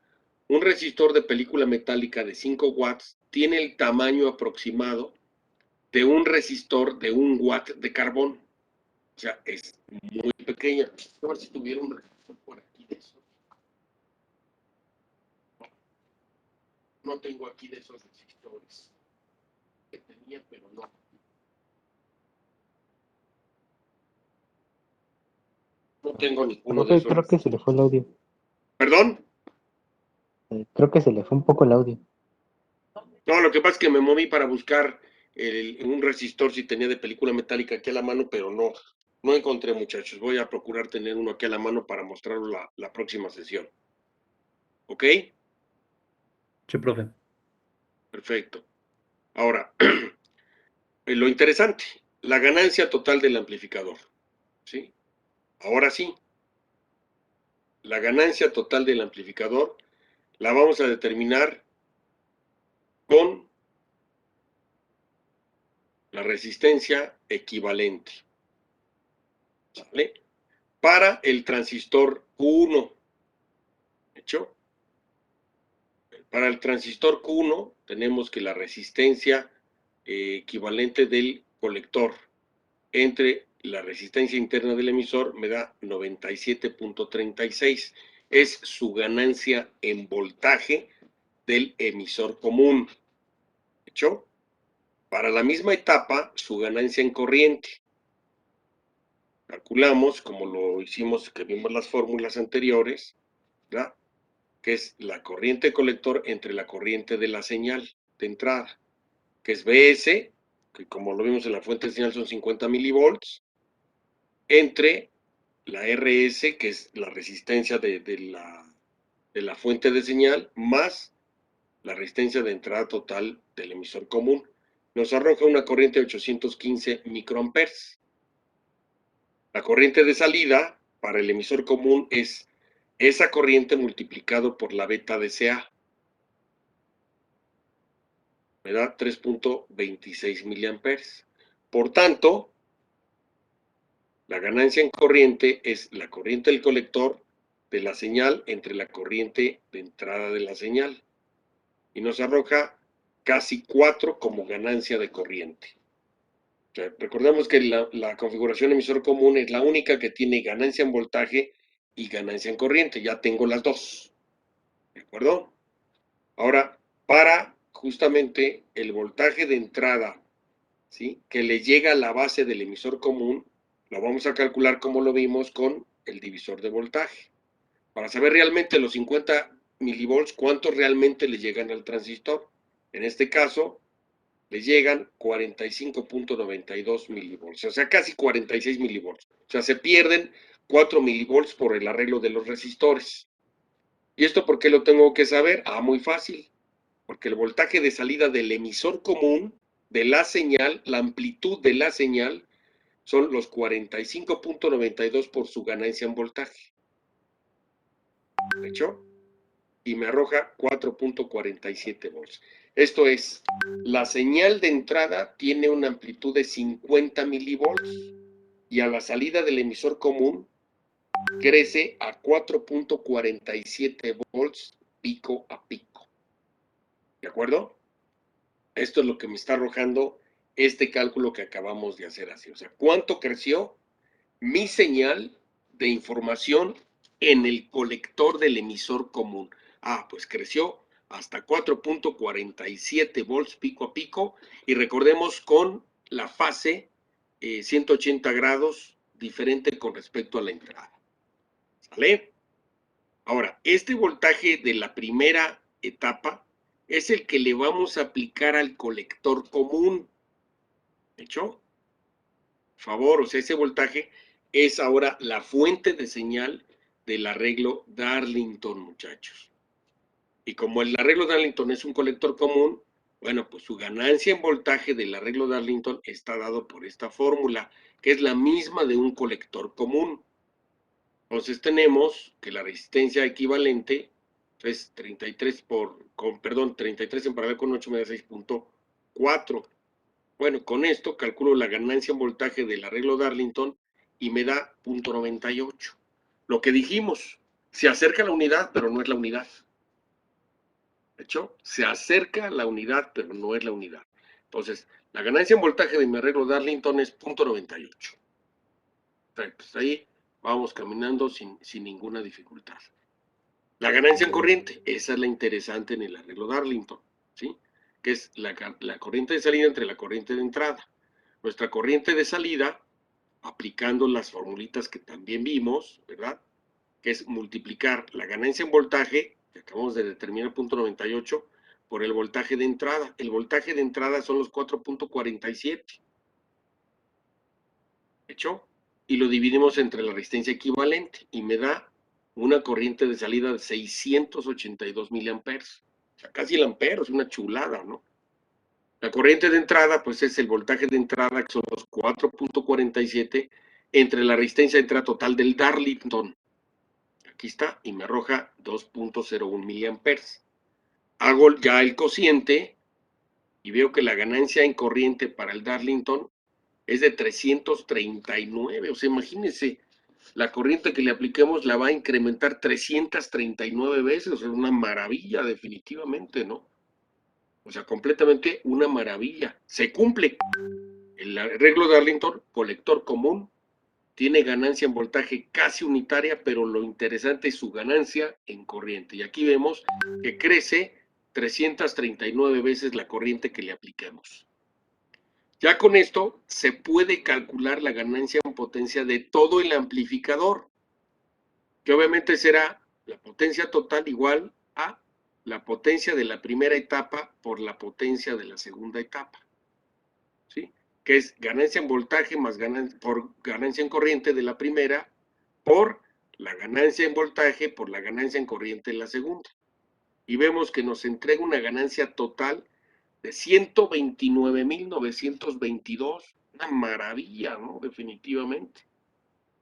Un resistor de película metálica de 5 watts tiene el tamaño aproximado de un resistor de 1 watt de carbón. O sea, es muy pequeña. A ver si tuviera un resistor por aquí de eso. No tengo aquí de esos resistores. Que tenía, pero no. No tengo ninguno de Profe, esos creo que se le resistores. fue el audio. ¿Perdón? Creo que se le fue un poco el audio. No, lo que pasa es que me moví para buscar un resistor si tenía de película metálica aquí a la mano, pero no encontré, muchachos. Voy a procurar tener uno aquí a la mano para mostrarlo la próxima sesión. ¿Ok? Sí, profe. Perfecto. Ahora, lo interesante, la ganancia total del amplificador. ¿Sí? Ahora sí, la ganancia total del amplificador la vamos a determinar con la resistencia equivalente. ¿Sale? Para el transistor Q1. ¿Hecho? Para el transistor Q1 tenemos que la resistencia equivalente del colector entre la resistencia interna del emisor me da 97.36. Es su ganancia en voltaje del emisor común. ¿Hecho? Para la misma etapa, su ganancia en corriente. Calculamos, como lo hicimos, que vimos las fórmulas anteriores, ¿verdad? Que es la corriente colector entre la corriente de la señal de entrada, que es BS, que como lo vimos en la fuente de señal son 50 milivolts, entre la RS, que es la resistencia de la fuente de señal, más la resistencia de entrada total del emisor común. Nos arroja una corriente de 815 microamperes. La corriente de salida para el emisor común es esa corriente multiplicado por la beta de CA. Me da 3.26 miliamperes. Por tanto, la ganancia en corriente es la corriente del colector de la señal entre la corriente de entrada de la señal. Y nos arroja casi 4 como ganancia de corriente. O sea, recordemos que la configuración emisor común es la única que tiene ganancia en voltaje y ganancia en corriente. Ya tengo las dos. ¿De acuerdo? Ahora, para justamente el voltaje de entrada, ¿sí?, que le llega a la base del emisor común, lo vamos a calcular como lo vimos con el divisor de voltaje. Para saber realmente los 50 milivolts, cuántos realmente le llegan al transistor. En este caso, le llegan 45.92 milivolts, o sea, casi 46 milivolts. O sea, se pierden 4 milivolts por el arreglo de los resistores. ¿Y esto por qué lo tengo que saber? Ah, muy fácil. Porque el voltaje de salida del emisor común de la señal, la amplitud de la señal, son los 45.92 por su ganancia en voltaje. ¿De hecho? Y me arroja 4.47 volts. Esto es, la señal de entrada tiene una amplitud de 50 milivolts y a la salida del emisor común crece a 4.47 volts pico a pico. ¿De acuerdo? Esto es lo que me está arrojando este cálculo que acabamos de hacer así. O sea, ¿cuánto creció mi señal de información en el colector del emisor común? Ah, pues creció hasta 4.47 volts pico a pico, y recordemos con la fase 180 grados diferente con respecto a la entrada. ¿Sale? Ahora, este voltaje de la primera etapa es el que le vamos a aplicar al colector común. ¿Hecho? Favor, o sea, ese voltaje es ahora la fuente de señal del arreglo Darlington, muchachos. Y como el arreglo Darlington es un colector común, bueno, pues su ganancia en voltaje del arreglo Darlington está dado por esta fórmula, que es la misma de un colector común. Entonces tenemos que la resistencia equivalente es 33 33 en paralelo con 8 me da 6.4. Bueno, con esto calculo la ganancia en voltaje del arreglo Darlington y me da 0.98. Lo que dijimos, se acerca a la unidad, pero no es la unidad. ¿De hecho? Se acerca a la unidad, pero no es la unidad. Entonces, la ganancia en voltaje de mi arreglo Darlington es 0.98. Pues ahí vamos caminando sin ninguna dificultad. La ganancia en corriente, esa es la interesante en el arreglo Darlington, ¿sí? Que es la corriente de salida entre la corriente de entrada. Nuestra corriente de salida, aplicando las formulitas que también vimos, ¿verdad?, que es multiplicar la ganancia en voltaje, que acabamos de determinar 0.98, por el voltaje de entrada. El voltaje de entrada son los 4.47. ¿Hecho? Y lo dividimos entre la resistencia equivalente y me da una corriente de salida de 682 miliamperes. O sea, casi el ampero, es una chulada, ¿no? La corriente de entrada, pues es el voltaje de entrada, que son los 4.47, entre la resistencia de entrada total del Darlington. Aquí está, y me arroja 2.01 miliamperes. Hago ya el cociente y veo que la ganancia en corriente para el Darlington es de 339. O sea, imagínense, la corriente que le apliquemos la va a incrementar 339 veces. O sea, una maravilla, definitivamente, ¿no? O sea, completamente una maravilla. Se cumple. El arreglo de Arlington, colector común, tiene ganancia en voltaje casi unitaria, pero lo interesante es su ganancia en corriente. Y aquí vemos que crece 339 veces la corriente que le apliquemos. Ya con esto se puede calcular la ganancia en potencia de todo el amplificador, que obviamente será la potencia total igual a la potencia de la primera etapa por la potencia de la segunda etapa, ¿sí? Que es ganancia en voltaje más ganancia en corriente de la primera por la ganancia en voltaje por la ganancia en corriente de la segunda. Y vemos que nos entrega una ganancia total de 129.922. Una maravilla, ¿no? Definitivamente.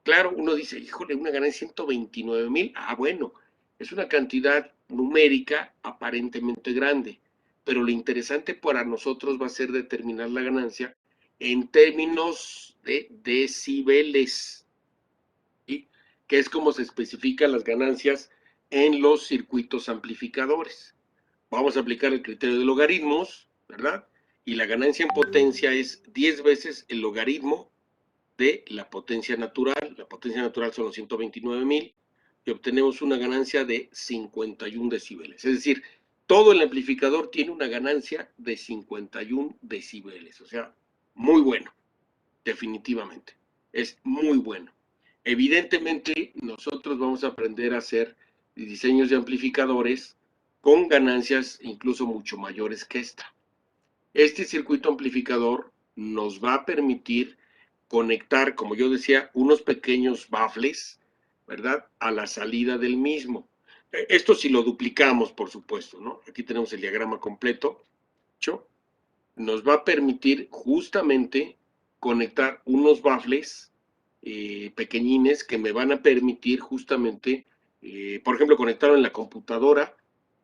Claro, uno dice, híjole, una ganancia de 129,000. Ah, bueno, es una cantidad numérica aparentemente grande, pero lo interesante para nosotros va a ser determinar la ganancia en términos de decibeles, ¿sí? Que es como se especifican las ganancias en los circuitos amplificadores. Vamos a aplicar el criterio de logaritmos, ¿verdad? Y la ganancia en potencia es 10 veces el logaritmo de la potencia natural. La potencia natural son los 129,000 y obtenemos una ganancia de 51 decibeles. Es decir, todo el amplificador tiene una ganancia de 51 decibeles. O sea, muy bueno, definitivamente. Es muy bueno. Evidentemente, nosotros vamos a aprender a hacer diseños de amplificadores con ganancias incluso mucho mayores que esta. Este circuito amplificador nos va a permitir conectar, como yo decía, unos pequeños baffles, ¿verdad?, a la salida del mismo. Esto si lo duplicamos, por supuesto, ¿no? Aquí tenemos el diagrama completo. Nos va a permitir justamente conectar unos baffles pequeñines que me van a permitir justamente, por ejemplo, conectarlo en la computadora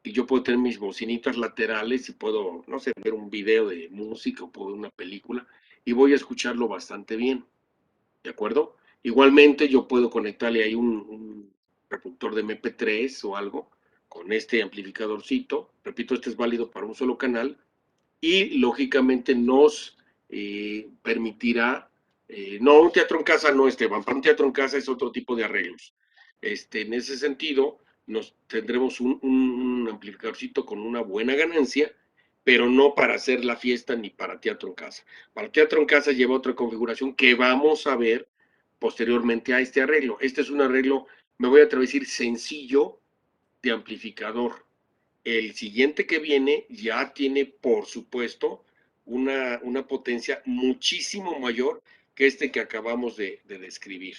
y yo puedo tener mis bocinitas laterales y puedo, no sé, ver un video de música o puedo ver una película y voy a escucharlo bastante bien, ¿de acuerdo? Igualmente yo puedo conectarle ahí un reproductor de MP3 o algo con este amplificadorcito. Repito, este es válido para un solo canal y lógicamente nos permitirá, no, un teatro en casa no, Esteban, para un teatro en casa es otro tipo de arreglos. En ese sentido, tendremos un amplificadorcito con una buena ganancia, pero no para hacer la fiesta ni para teatro en casa. Para teatro en casa lleva otra configuración que vamos a ver posteriormente a este arreglo. Este es un arreglo, me voy a atrever a decir, sencillo de amplificador. El siguiente que viene ya tiene, por supuesto, una potencia muchísimo mayor que este que acabamos de describir.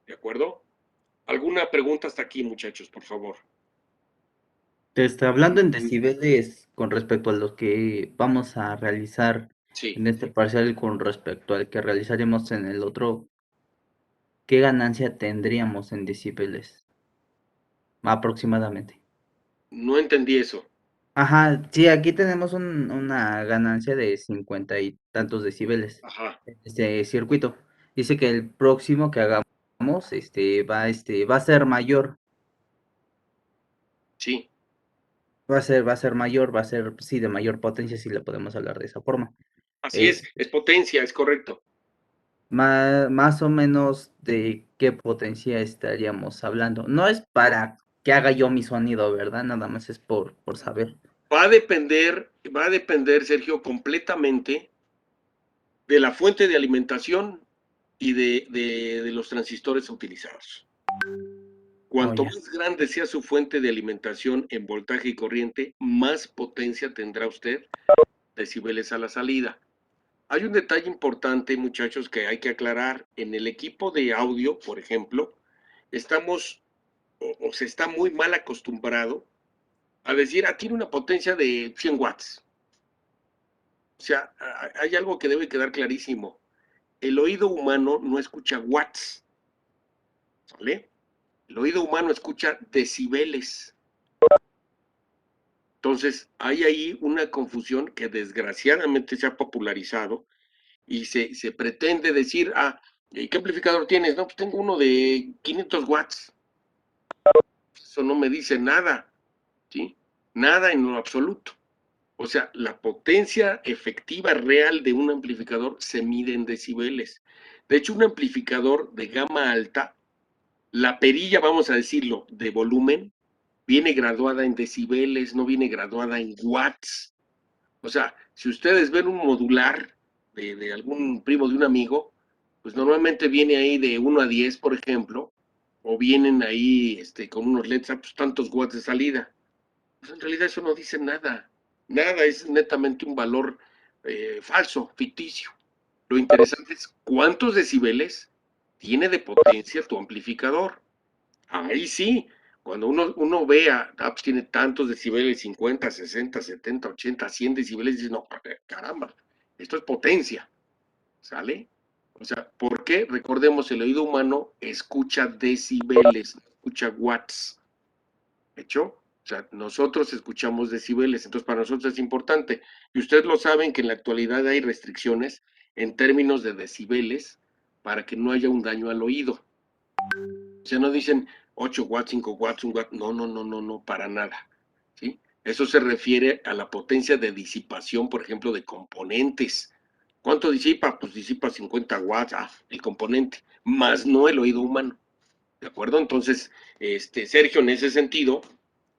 ¿De acuerdo? ¿Alguna pregunta hasta aquí, muchachos, por favor? Hablando en decibeles con respecto a lo que vamos a realizar Sí. en este parcial con respecto al que realizaremos en el otro, ¿qué ganancia tendríamos en decibeles? Aproximadamente. No entendí eso. Ajá, sí, aquí tenemos una ganancia de 50 y tantos decibeles. Ajá. Este circuito. Dice que el próximo que hagamos, va a ser mayor. Sí. Va a ser mayor, va a ser, sí, de mayor potencia, si le podemos hablar de esa forma. Así es potencia, es correcto. Más o menos de qué potencia estaríamos hablando. No es para que haga yo mi sonido, ¿verdad? Nada más es por saber. Va a depender, Sergio, completamente de la fuente de alimentación y de los transistores utilizados. Cuanto más grande sea su fuente de alimentación en voltaje y corriente, más potencia tendrá usted decibeles a la salida. Hay un detalle importante, muchachos, que hay que aclarar. En el equipo de audio, por ejemplo, estamos o se está muy mal acostumbrado a decir, tiene una potencia de 100 watts. O sea, hay algo que debe quedar clarísimo. El oído humano no escucha watts, ¿vale? El oído humano escucha decibeles. Entonces, hay ahí una confusión que desgraciadamente se ha popularizado y se pretende decir, ¿qué amplificador tienes? No, pues tengo uno de 500 watts. Eso no me dice nada, ¿sí? Nada en lo absoluto. O sea, la potencia efectiva real de un amplificador se mide en decibeles. De hecho, un amplificador de gama alta, la perilla, vamos a decirlo, de volumen, viene graduada en decibeles, no viene graduada en watts. O sea, si ustedes ven un modular de algún primo de un amigo, pues normalmente viene ahí de 1 a 10, por ejemplo, o vienen ahí con unos LEDs, pues tantos watts de salida. Pues en realidad eso no dice nada. Nada, es netamente un valor falso, ficticio. Lo interesante es cuántos decibeles tiene de potencia tu amplificador. Ahí sí, cuando uno vea, pues tiene tantos decibeles, 50, 60, 70, 80, 100 decibeles, dices, no, caramba, esto es potencia, ¿sale? O sea, ¿por qué? Recordemos, el oído humano escucha decibeles, no escucha watts, ¿hecho? O sea, nosotros escuchamos decibeles, entonces para nosotros es importante. Y ustedes lo saben que en la actualidad hay restricciones en términos de decibeles para que no haya un daño al oído. O sea, no dicen 8 watts, 5 watts, 1 watt. No, no, no, no, no, para nada. ¿Sí? Eso se refiere a la potencia de disipación, por ejemplo, de componentes. ¿Cuánto disipa? Pues disipa 50 watts, el componente, más no el oído humano. ¿De acuerdo? Entonces, Sergio, en ese sentido,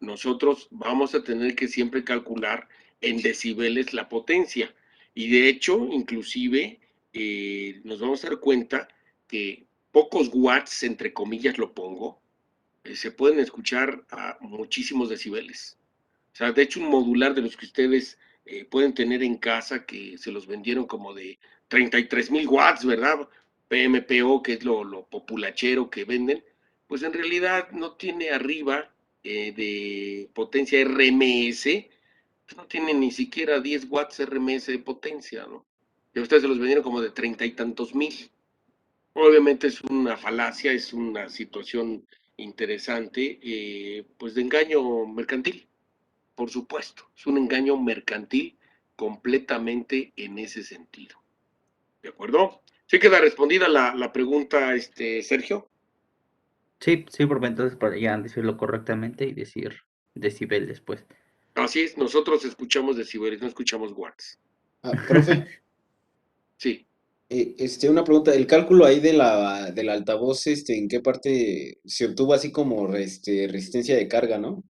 nosotros vamos a tener que siempre calcular en decibeles la potencia. Y de hecho, inclusive, nos vamos a dar cuenta que pocos watts, entre comillas lo pongo, se pueden escuchar a muchísimos decibeles. O sea, de hecho, un modular de los que ustedes pueden tener en casa, que se los vendieron como de 33,000 watts, ¿verdad? PMPO, que es lo populachero que venden, pues en realidad no tiene arriba de potencia RMS, pues no tiene ni siquiera 10 watts RMS de potencia, ¿no? Y a ustedes se los vendieron como de 30 y tantos mil. Obviamente es una falacia, es una situación interesante, pues de engaño mercantil. Por supuesto, es un engaño mercantil completamente en ese sentido. ¿De acuerdo? ¿Sí queda respondida la pregunta, Sergio? Sí, sí, profe, entonces para ya decirlo correctamente y decir decibeles, pues. Así es, nosotros escuchamos decibeles, no escuchamos watts. Profe, Sí. una pregunta, el cálculo ahí del altavoz, ¿en qué parte se obtuvo así como resistencia de carga, no?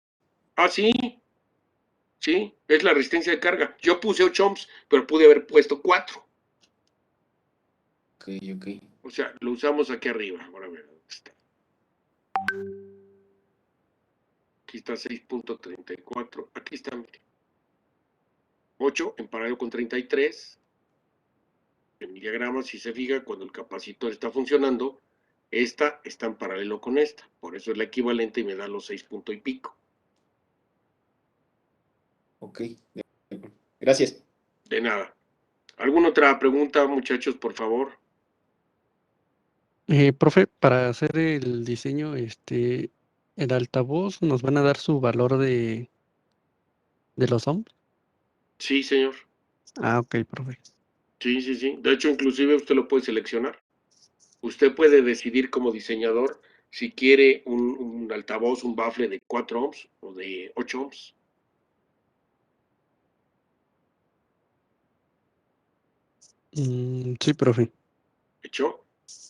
Sí, sí, es la resistencia de carga. Yo puse 8 ohms, pero pude haber puesto 4. Ok, ok. O sea, lo usamos aquí arriba. Ahora a ver, ¿dónde está? Aquí está 6.34. Aquí está, mire. 8 en paralelo con 33. En mi diagrama, si se fija, cuando el capacitor está funcionando, esta está en paralelo con esta. Por eso es la equivalente y me da los 6 punto y pico. Ok, gracias. De nada. ¿Alguna otra pregunta, muchachos, por favor? Profe, para hacer el diseño, el altavoz, ¿nos van a dar su valor de los ohms? Sí, señor. Ah, ok, profe. Sí, sí, sí. De hecho, inclusive usted lo puede seleccionar. Usted puede decidir como diseñador si quiere un altavoz, un bafle de 4 ohms o de 8 ohms. Sí, profe. ¿Hecho?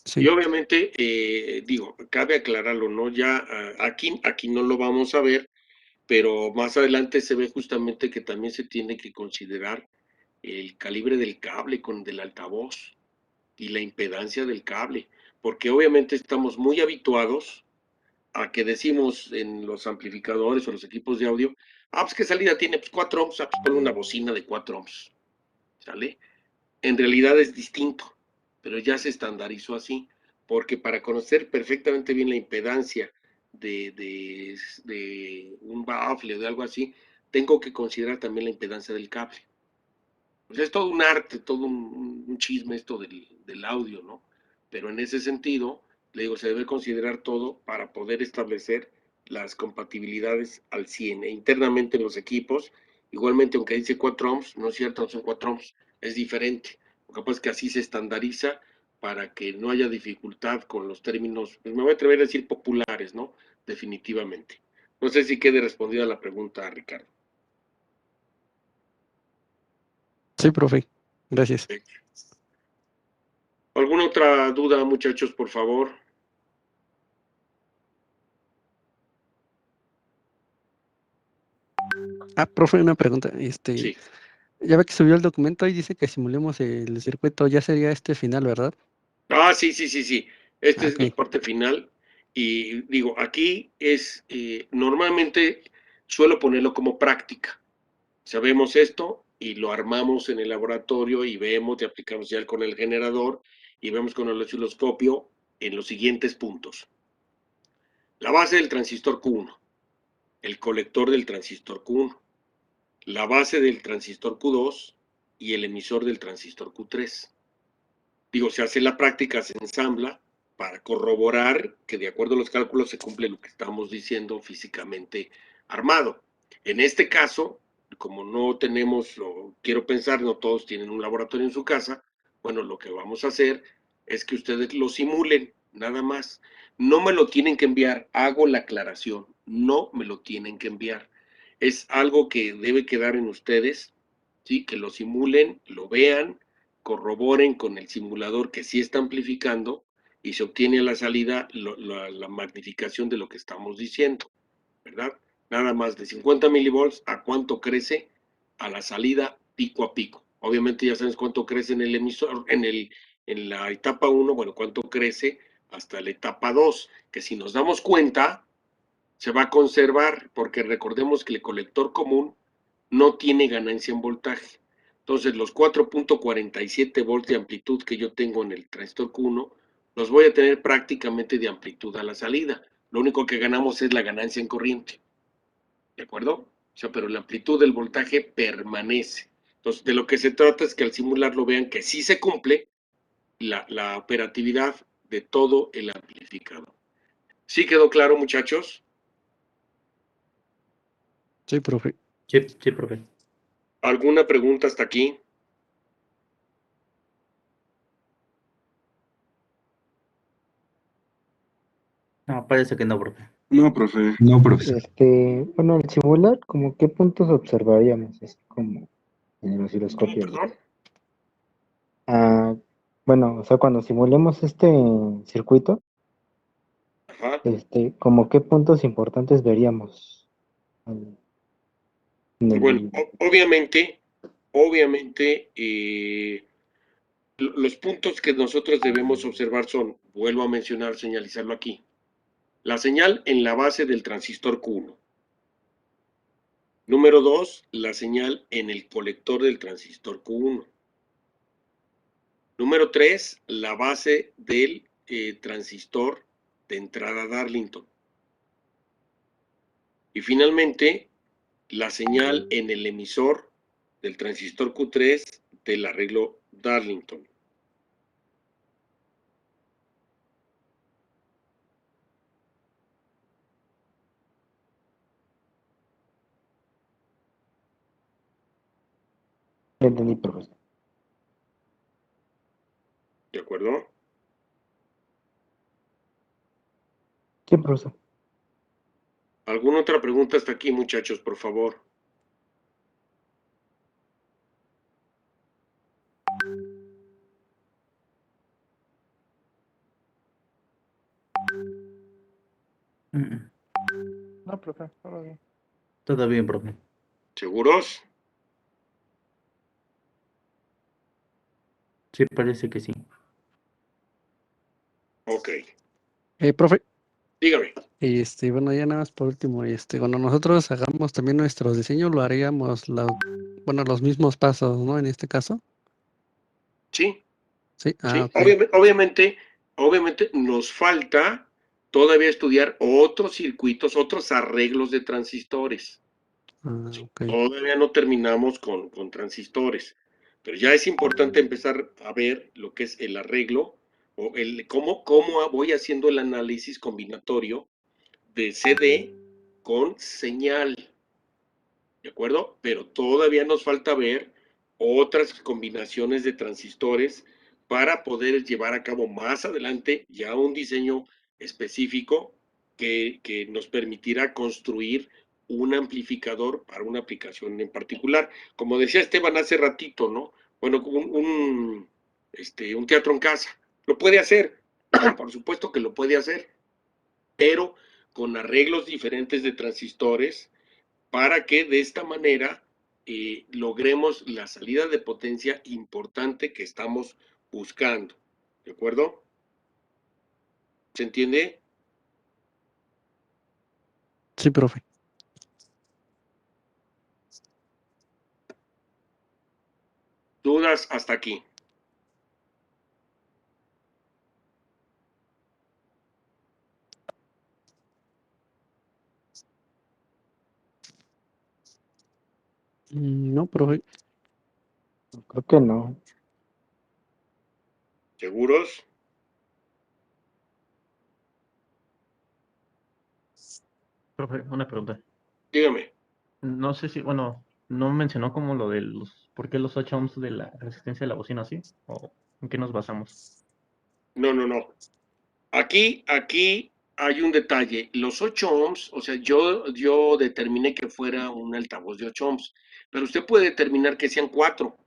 Y Sí. obviamente, cabe aclararlo, ¿no? Ya aquí no lo vamos a ver, pero más adelante se ve justamente que también se tiene que considerar el calibre del cable del altavoz y la impedancia del cable, porque obviamente estamos muy habituados a que decimos en los amplificadores o los equipos de audio, pues qué salida tiene, pues 4 ohms, pues ponle una bocina de 4 ohms, ¿sale? En realidad es distinto, pero ya se estandarizó así, porque para conocer perfectamente bien la impedancia de un baffle o de algo así, tengo que considerar también la impedancia del cable. Pues es todo un arte, todo un chisme esto del audio, ¿no? Pero en ese sentido, le digo, se debe considerar todo para poder establecer las compatibilidades al 100. Internamente en los equipos, igualmente aunque dice 4 ohms, no es cierto, no son 4 ohms, es diferente. Lo que pasa es que así se estandariza para que no haya dificultad con los términos, pues me voy a atrever a decir populares, ¿no? Definitivamente. No sé si quede respondida la pregunta, Ricardo. Sí, profe. Gracias. ¿Alguna otra duda, muchachos, por favor? Profe, una pregunta. Sí. Ya ve que subió el documento y dice que simulemos el circuito. Ya sería este final, ¿verdad? Sí. Esta es la Ok. parte final. Y digo, aquí es, normalmente suelo ponerlo como práctica. Sabemos esto y lo armamos en el laboratorio y vemos y aplicamos ya con el generador y vemos con el osciloscopio en los siguientes puntos. La base del transistor Q1, el colector del transistor Q1, la base del transistor Q2 y el emisor del transistor Q3. Digo, se hace la práctica, se ensambla para corroborar que de acuerdo a los cálculos se cumple lo que estamos diciendo físicamente armado. En este caso, como no tenemos, o quiero pensar, no todos tienen un laboratorio en su casa, bueno, lo que vamos a hacer es que ustedes lo simulen, nada más. No me lo tienen que enviar, hago la aclaración, no me lo tienen que enviar. Es algo que debe quedar en ustedes, ¿sí? Que lo simulen, lo vean, corroboren con el simulador que sí está amplificando y se obtiene a la salida la magnificación de lo que estamos diciendo, ¿verdad? Nada más de 50 milivolts a cuánto crece a la salida pico a pico. Obviamente ya sabes cuánto crece en el emisor, en la etapa 1, bueno, cuánto crece hasta la etapa 2, que si nos damos cuenta, se va a conservar, porque recordemos que el colector común no tiene ganancia en voltaje. Entonces, los 4.47 volts de amplitud que yo tengo en el transistor Q1, los voy a tener prácticamente de amplitud a la salida. Lo único que ganamos es la ganancia en corriente. ¿De acuerdo? O sea, pero la amplitud del voltaje permanece. Entonces, de lo que se trata es que al simularlo vean que sí se cumple la operatividad de todo el amplificador. ¿Sí quedó claro, muchachos? Sí, profe. Sí, profe. ¿Alguna pregunta hasta aquí? No, parece que no, profe. No, profe. Bueno, al simular, ¿como qué puntos observaríamos? Así como en el ¿Cómo, osciloscopio. perdón? Ah, bueno, o sea, cuando simulemos este circuito, Ajá. ¿como qué puntos importantes veríamos en Bueno, el... obviamente, los puntos que nosotros debemos observar son, vuelvo a mencionar, señalizarlo aquí, la señal en la base del transistor Q1. Número 2, la señal en el colector del transistor Q1. Número 3, la base del transistor de entrada Darlington. Y finalmente, la señal en el emisor del transistor Q3 del arreglo Darlington. Entendí, profesor. ¿De acuerdo? Sí, profesor. ¿Alguna otra pregunta hasta aquí, muchachos, por favor? No, profe, todo bien. Todo bien, profe. ¿Seguros? Sí, parece que sí. Ok. Profe, Dígame. bueno, ya nada más por último, cuando nosotros hagamos también nuestros diseños, lo haríamos, los mismos pasos, ¿no? En este caso. Sí, Sí, sí. ok. Obviamente nos falta todavía estudiar otros circuitos, otros arreglos de transistores. Sí, Ok. todavía no terminamos con transistores, pero ya es importante empezar a ver lo que es el arreglo o cómo voy haciendo el análisis combinatorio de CD con señal, ¿de acuerdo? Pero todavía nos falta ver otras combinaciones de transistores para poder llevar a cabo más adelante ya un diseño específico que nos permitirá construir un amplificador para una aplicación en particular. Como decía Esteban hace ratito, ¿no? Bueno, un teatro en casa. Lo puede hacer, por supuesto que lo puede hacer, pero con arreglos diferentes de transistores para que de esta manera logremos la salida de potencia importante que estamos buscando. ¿De acuerdo? ¿Se entiende? Sí, profe. ¿Dudas hasta aquí? No, profe. Creo que no. ¿Seguros? Profe, una pregunta. Dígame. No sé si, bueno, no mencionó como lo de los, ¿por qué los 8 ohms de la resistencia de la bocina así? ¿O en qué nos basamos? No. Aquí hay un detalle. Los 8 ohms, o sea, yo determiné que fuera un altavoz de 8 ohms, pero usted puede determinar que sean 4.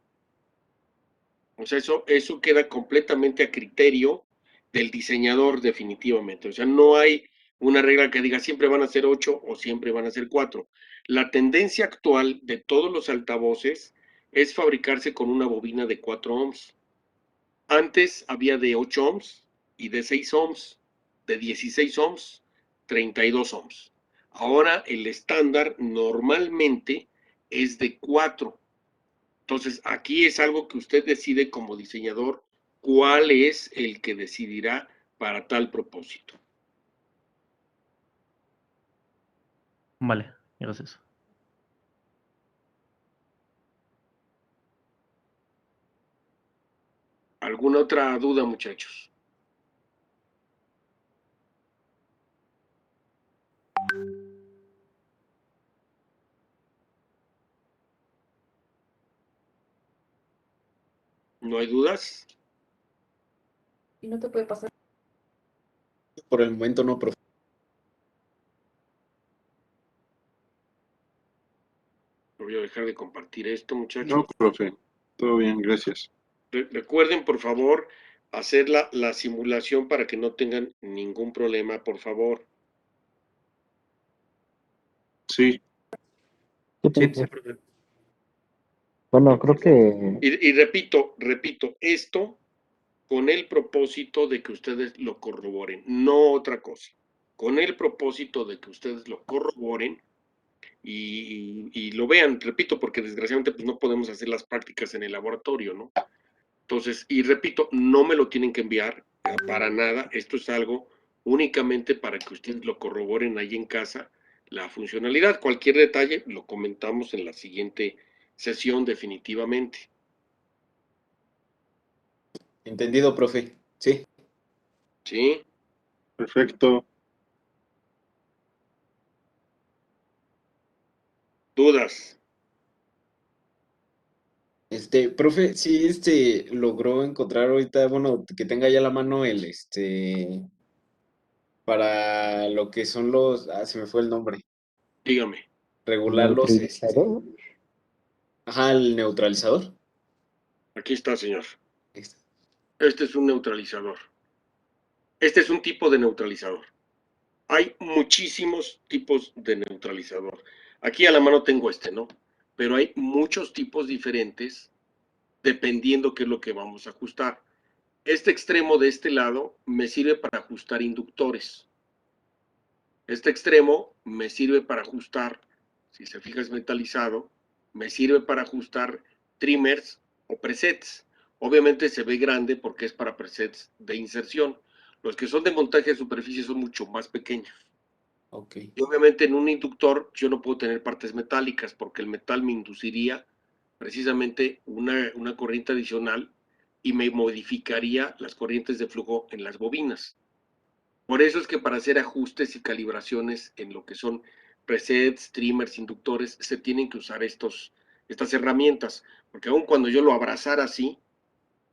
O sea, eso queda completamente a criterio del diseñador definitivamente. O sea, no hay una regla que diga siempre van a ser 8 o siempre van a ser 4. La tendencia actual de todos los altavoces es fabricarse con una bobina de 4 ohms. Antes había de 8 ohms y de 6 ohms, de 16 ohms, 32 ohms. Ahora el estándar normalmente es de 4. Entonces, aquí es algo que usted decide como diseñador cuál es el que decidirá para tal propósito. Vale, gracias. ¿Alguna otra duda, muchachos? ¿No hay dudas? Y no te puede pasar. Por el momento no, profe. Voy a dejar de compartir esto, muchachos. No, profe. Todo bien, gracias. Recuerden, por favor, hacer la simulación para que no tengan ningún problema, por favor. Sí, Sí, Sí, profe. profe. Bueno, creo que Y repito, esto con el propósito de que ustedes lo corroboren, no otra cosa. Con el propósito de que ustedes lo corroboren y lo vean, repito, porque desgraciadamente pues no podemos hacer las prácticas en el laboratorio, ¿no? Entonces, y repito, no me lo tienen que enviar para nada, esto es algo únicamente para que ustedes lo corroboren ahí en casa, la funcionalidad. Cualquier detalle lo comentamos en la siguiente sesión definitivamente. Entendido, profe. Sí. ¿Sí? perfecto. ¿Dudas? Profe, sí, logró encontrar ahorita, bueno, que tenga ya la mano para lo que son se me fue el nombre, Dígame. regular neutralizador. ajá, el neutralizador. Aquí está, señor. Ahí está. Este es un neutralizador. Este es un tipo de neutralizador. Hay muchísimos tipos de neutralizador. Aquí a la mano tengo ¿no? Pero hay muchos tipos diferentes dependiendo qué es lo que vamos a ajustar. Este extremo de este lado me sirve para ajustar inductores. Este extremo me sirve para ajustar, si se fija es metalizado, me sirve para ajustar trimmers o presets. Obviamente se ve grande porque es para presets de inserción. Los que son de montaje de superficie son mucho más pequeños. Ok. Y obviamente en un inductor yo no puedo tener partes metálicas porque el metal me induciría precisamente una corriente adicional y me modificaría las corrientes de flujo en las bobinas. Por eso es que para hacer ajustes y calibraciones en lo que son presets, trimmers, inductores, se tienen que usar estas herramientas, porque aun cuando yo lo abrazara así,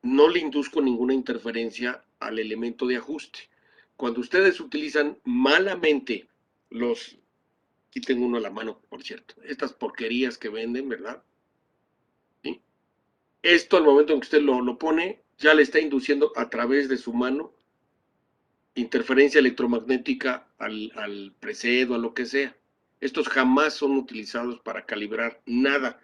no le induzco ninguna interferencia al elemento de ajuste. Cuando ustedes utilizan malamente los Aquí tengo uno a la mano, por cierto. Estas porquerías que venden, ¿verdad? ¿Sí? Esto al momento en que usted lo pone, ya le está induciendo a través de su mano interferencia electromagnética al preset o a lo que sea. Estos jamás son utilizados para calibrar nada.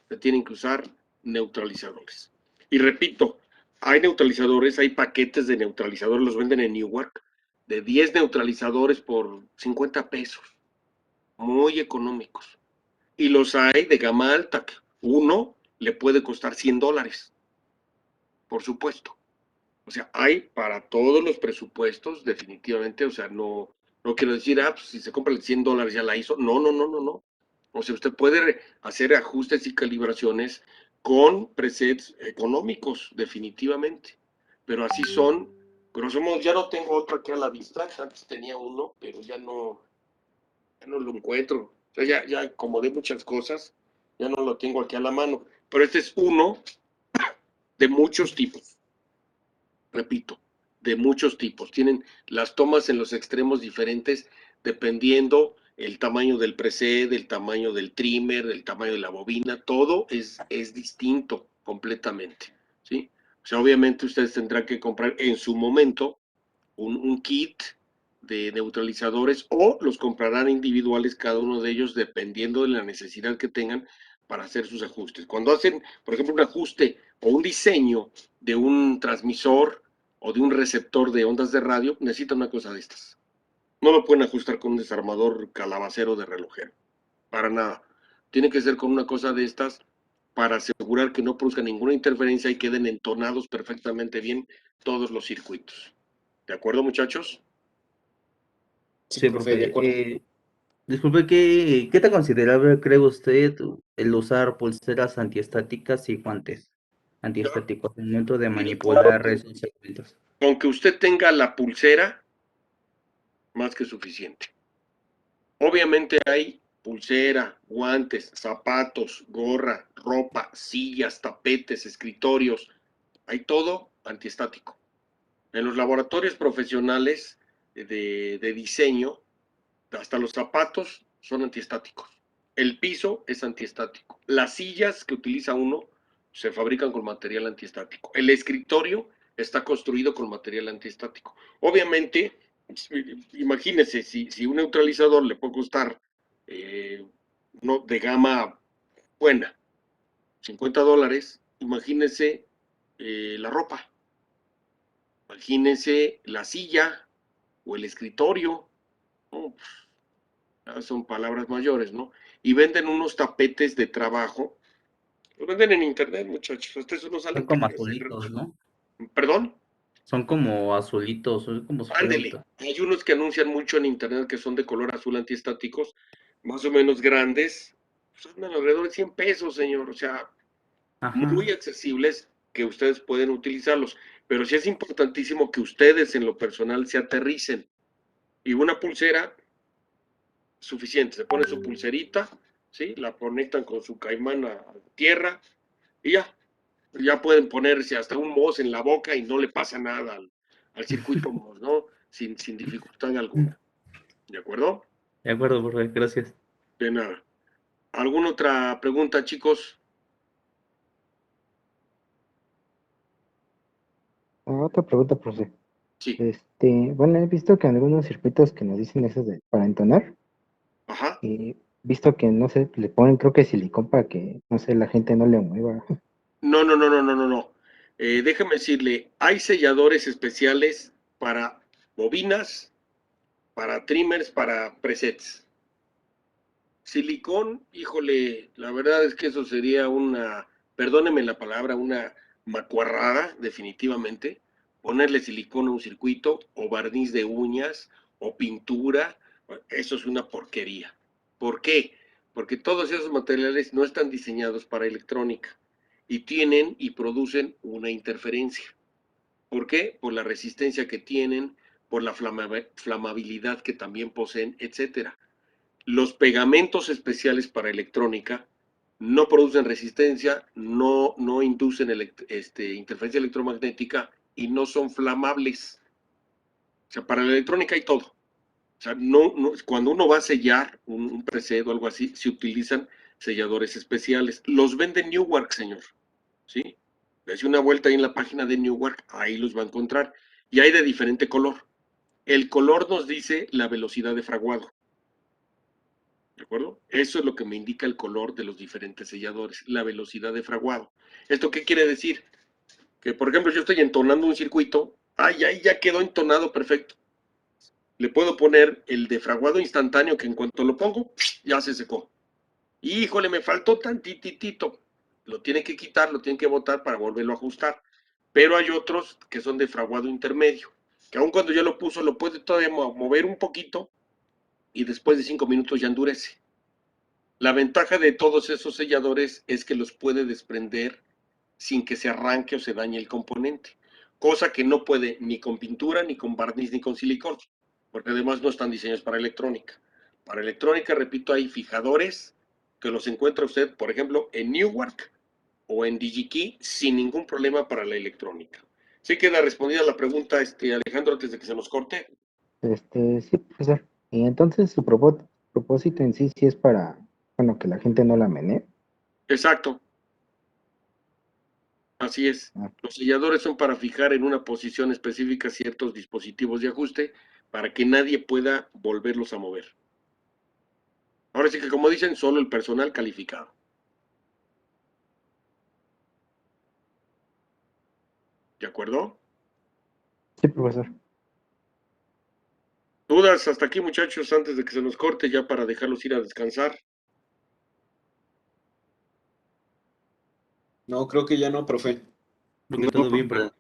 Se tienen que usar neutralizadores. Y repito, hay neutralizadores, hay paquetes de neutralizadores, los venden en Newark, de 10 neutralizadores por 50 pesos. Muy económicos. Y los hay de gama alta. Uno le puede costar $100, por supuesto. O sea, hay para todos los presupuestos, definitivamente. O sea, no quiero decir, pues si se compra el $100 ya la hizo. No. O sea, usted puede hacer ajustes y calibraciones con presets económicos, definitivamente. Pero así son. Grosso modo, ya no tengo otro aquí a la vista. Antes tenía uno, pero ya no lo encuentro. O sea, ya acomodé muchas cosas, ya no lo tengo aquí a la mano. Pero este es uno de muchos tipos. Repito, de muchos tipos. Tienen las tomas en los extremos diferentes dependiendo el tamaño del preset, el tamaño del trimmer, el tamaño de la bobina, todo es distinto completamente, ¿sí? O sea, obviamente ustedes tendrán que comprar en su momento un kit de neutralizadores o los comprarán individuales cada uno de ellos dependiendo de la necesidad que tengan para hacer sus ajustes. Cuando hacen, por ejemplo, un ajuste o un diseño de un transmisor o de un receptor de ondas de radio, necesitan una cosa de estas. No lo pueden ajustar con un desarmador calabacero de relojero, para nada. Tiene que ser con una cosa de estas para asegurar que no produzca ninguna interferencia y queden entonados perfectamente bien todos los circuitos. ¿De acuerdo, muchachos? Sí, Sí, profe, de acuerdo. profe. Disculpe, ¿qué tan considerable cree usted el usar pulseras antiestáticas y guantes antiestáticos al momento de Mire, manipular esos segmentos? con que usted tenga la pulsera, más que suficiente. Obviamente hay pulsera, guantes, zapatos, gorra, ropa, sillas, tapetes, escritorios, hay todo antiestático. En los laboratorios profesionales de diseño, hasta los zapatos son antiestáticos. El piso es antiestático. Las sillas que utiliza uno se fabrican con material antiestático. El escritorio está construido con material antiestático. Obviamente, imagínese, si un neutralizador le puede costar no, de gama buena, $50, imagínese la ropa, imagínese la silla o el escritorio. Oh, son palabras mayores, ¿no? Y venden unos tapetes de trabajo. Los venden en internet, muchachos. Ustedes no Son salen como caros. azulitos, ¿no? ¿Perdón? Son como azulitos, son como si fuera Ándele. Hay unos que anuncian mucho en internet que son de color azul antiestáticos, más o menos grandes. Pues andan alrededor de 100 pesos, señor. O sea, muy Ajá. accesibles que ustedes pueden utilizarlos. Pero sí es importantísimo que ustedes en lo personal se aterricen. Y una pulsera suficiente. Se pone su pulserita, ¿sí? La conectan con su caimán a tierra y ya pueden ponerse hasta un MOS en la boca y no le pasa nada al circuito MOS, ¿no? Sin dificultad alguna. ¿De acuerdo? De acuerdo, profe, gracias. De nada. ¿Alguna otra pregunta, chicos? Otra pregunta, profe. Sí. Bueno, he visto que en algunos circuitos que nos dicen eso de para entonar, Ajá. visto que, no sé, le ponen creo que silicón para que, no sé, la gente no le mueva. No. Déjame decirle, hay selladores especiales para bobinas, para trimmers, para presets. Silicón, híjole, la verdad es que eso sería perdóneme la palabra, una macuarrada, definitivamente. Ponerle silicón a un circuito, o barniz de uñas, o pintura, eso es una porquería. ¿Por qué? Porque todos esos materiales no están diseñados para electrónica y tienen y producen una interferencia. ¿Por qué? Por la resistencia que tienen, por la flamabilidad que también poseen, etcétera. Los pegamentos especiales para electrónica no producen resistencia, no inducen interferencia electromagnética y no son flamables. O sea, para la electrónica hay todo. O sea, cuando uno va a sellar un preset o algo así, se utilizan selladores especiales. Los vende Newark, señor. ¿Sí? Dese una vuelta ahí en la página de Newark, ahí los va a encontrar. Y hay de diferente color. El color nos dice la velocidad de fraguado. ¿De acuerdo? Eso es lo que me indica el color de los diferentes selladores, la velocidad de fraguado. ¿Esto qué quiere decir? Que, por ejemplo, yo estoy entonando un circuito, ahí ya quedó entonado perfecto. Le puedo poner el de fraguado instantáneo que en cuanto lo pongo, ya se secó. Híjole, me faltó tantititito. Lo tiene que quitar, lo tiene que botar para volverlo a ajustar. Pero hay otros que son de fraguado intermedio, que aun cuando ya lo puso, lo puede todavía mover un poquito y después de 5 minutos ya endurece. La ventaja de todos esos selladores es que los puede desprender sin que se arranque o se dañe el componente, cosa que no puede ni con pintura, ni con barniz, ni con silicón, porque además no están diseñados para electrónica. Para electrónica, repito, hay fijadores que los encuentra usted, por ejemplo, en Newark o en DigiKey sin ningún problema para la electrónica. ¿Sí queda respondida la pregunta, Alejandro, antes de que se nos corte? Sí, profesor. Y entonces su propósito en sí es para, bueno, que la gente no la menee. Exacto. Así es. Ah, Los selladores son para fijar en una posición específica ciertos dispositivos de ajuste para que nadie pueda volverlos a mover. Ahora sí que, como dicen, solo el personal calificado. ¿De acuerdo? sí, profesor. ¿Dudas hasta aquí, muchachos, antes de que se nos corte, ya para dejarlos ir a descansar? No, creo que ya no, profe. Creo que todo bien, pero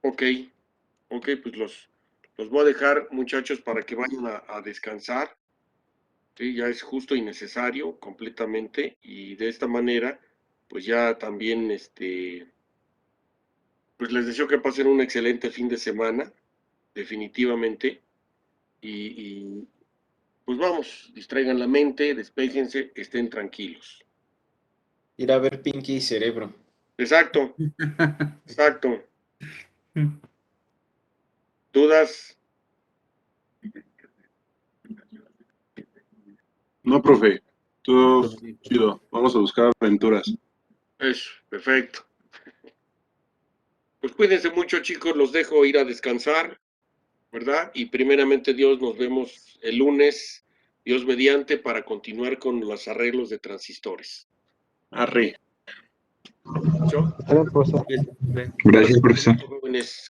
Ok, pues los voy a dejar, muchachos, para que vayan a descansar. Sí, ya es justo y necesario completamente, y de esta manera, pues ya también, pues les deseo que pasen un excelente fin de semana, definitivamente, y pues vamos, distraigan la mente, despéjense, estén tranquilos. Ir a ver Pinky y Cerebro. Exacto, exacto. ¿Dudas? No, profe. Todo todo bien. chido. Vamos a buscar aventuras. Eso, perfecto. Pues cuídense mucho, chicos, los dejo ir a descansar, ¿verdad? Y primeramente Dios, nos vemos el lunes, Dios mediante, para continuar con los arreglos de transistores. Arre. ¿Yo? Está bien, profesor. Gracias, Hasta profesor. luego, jóvenes.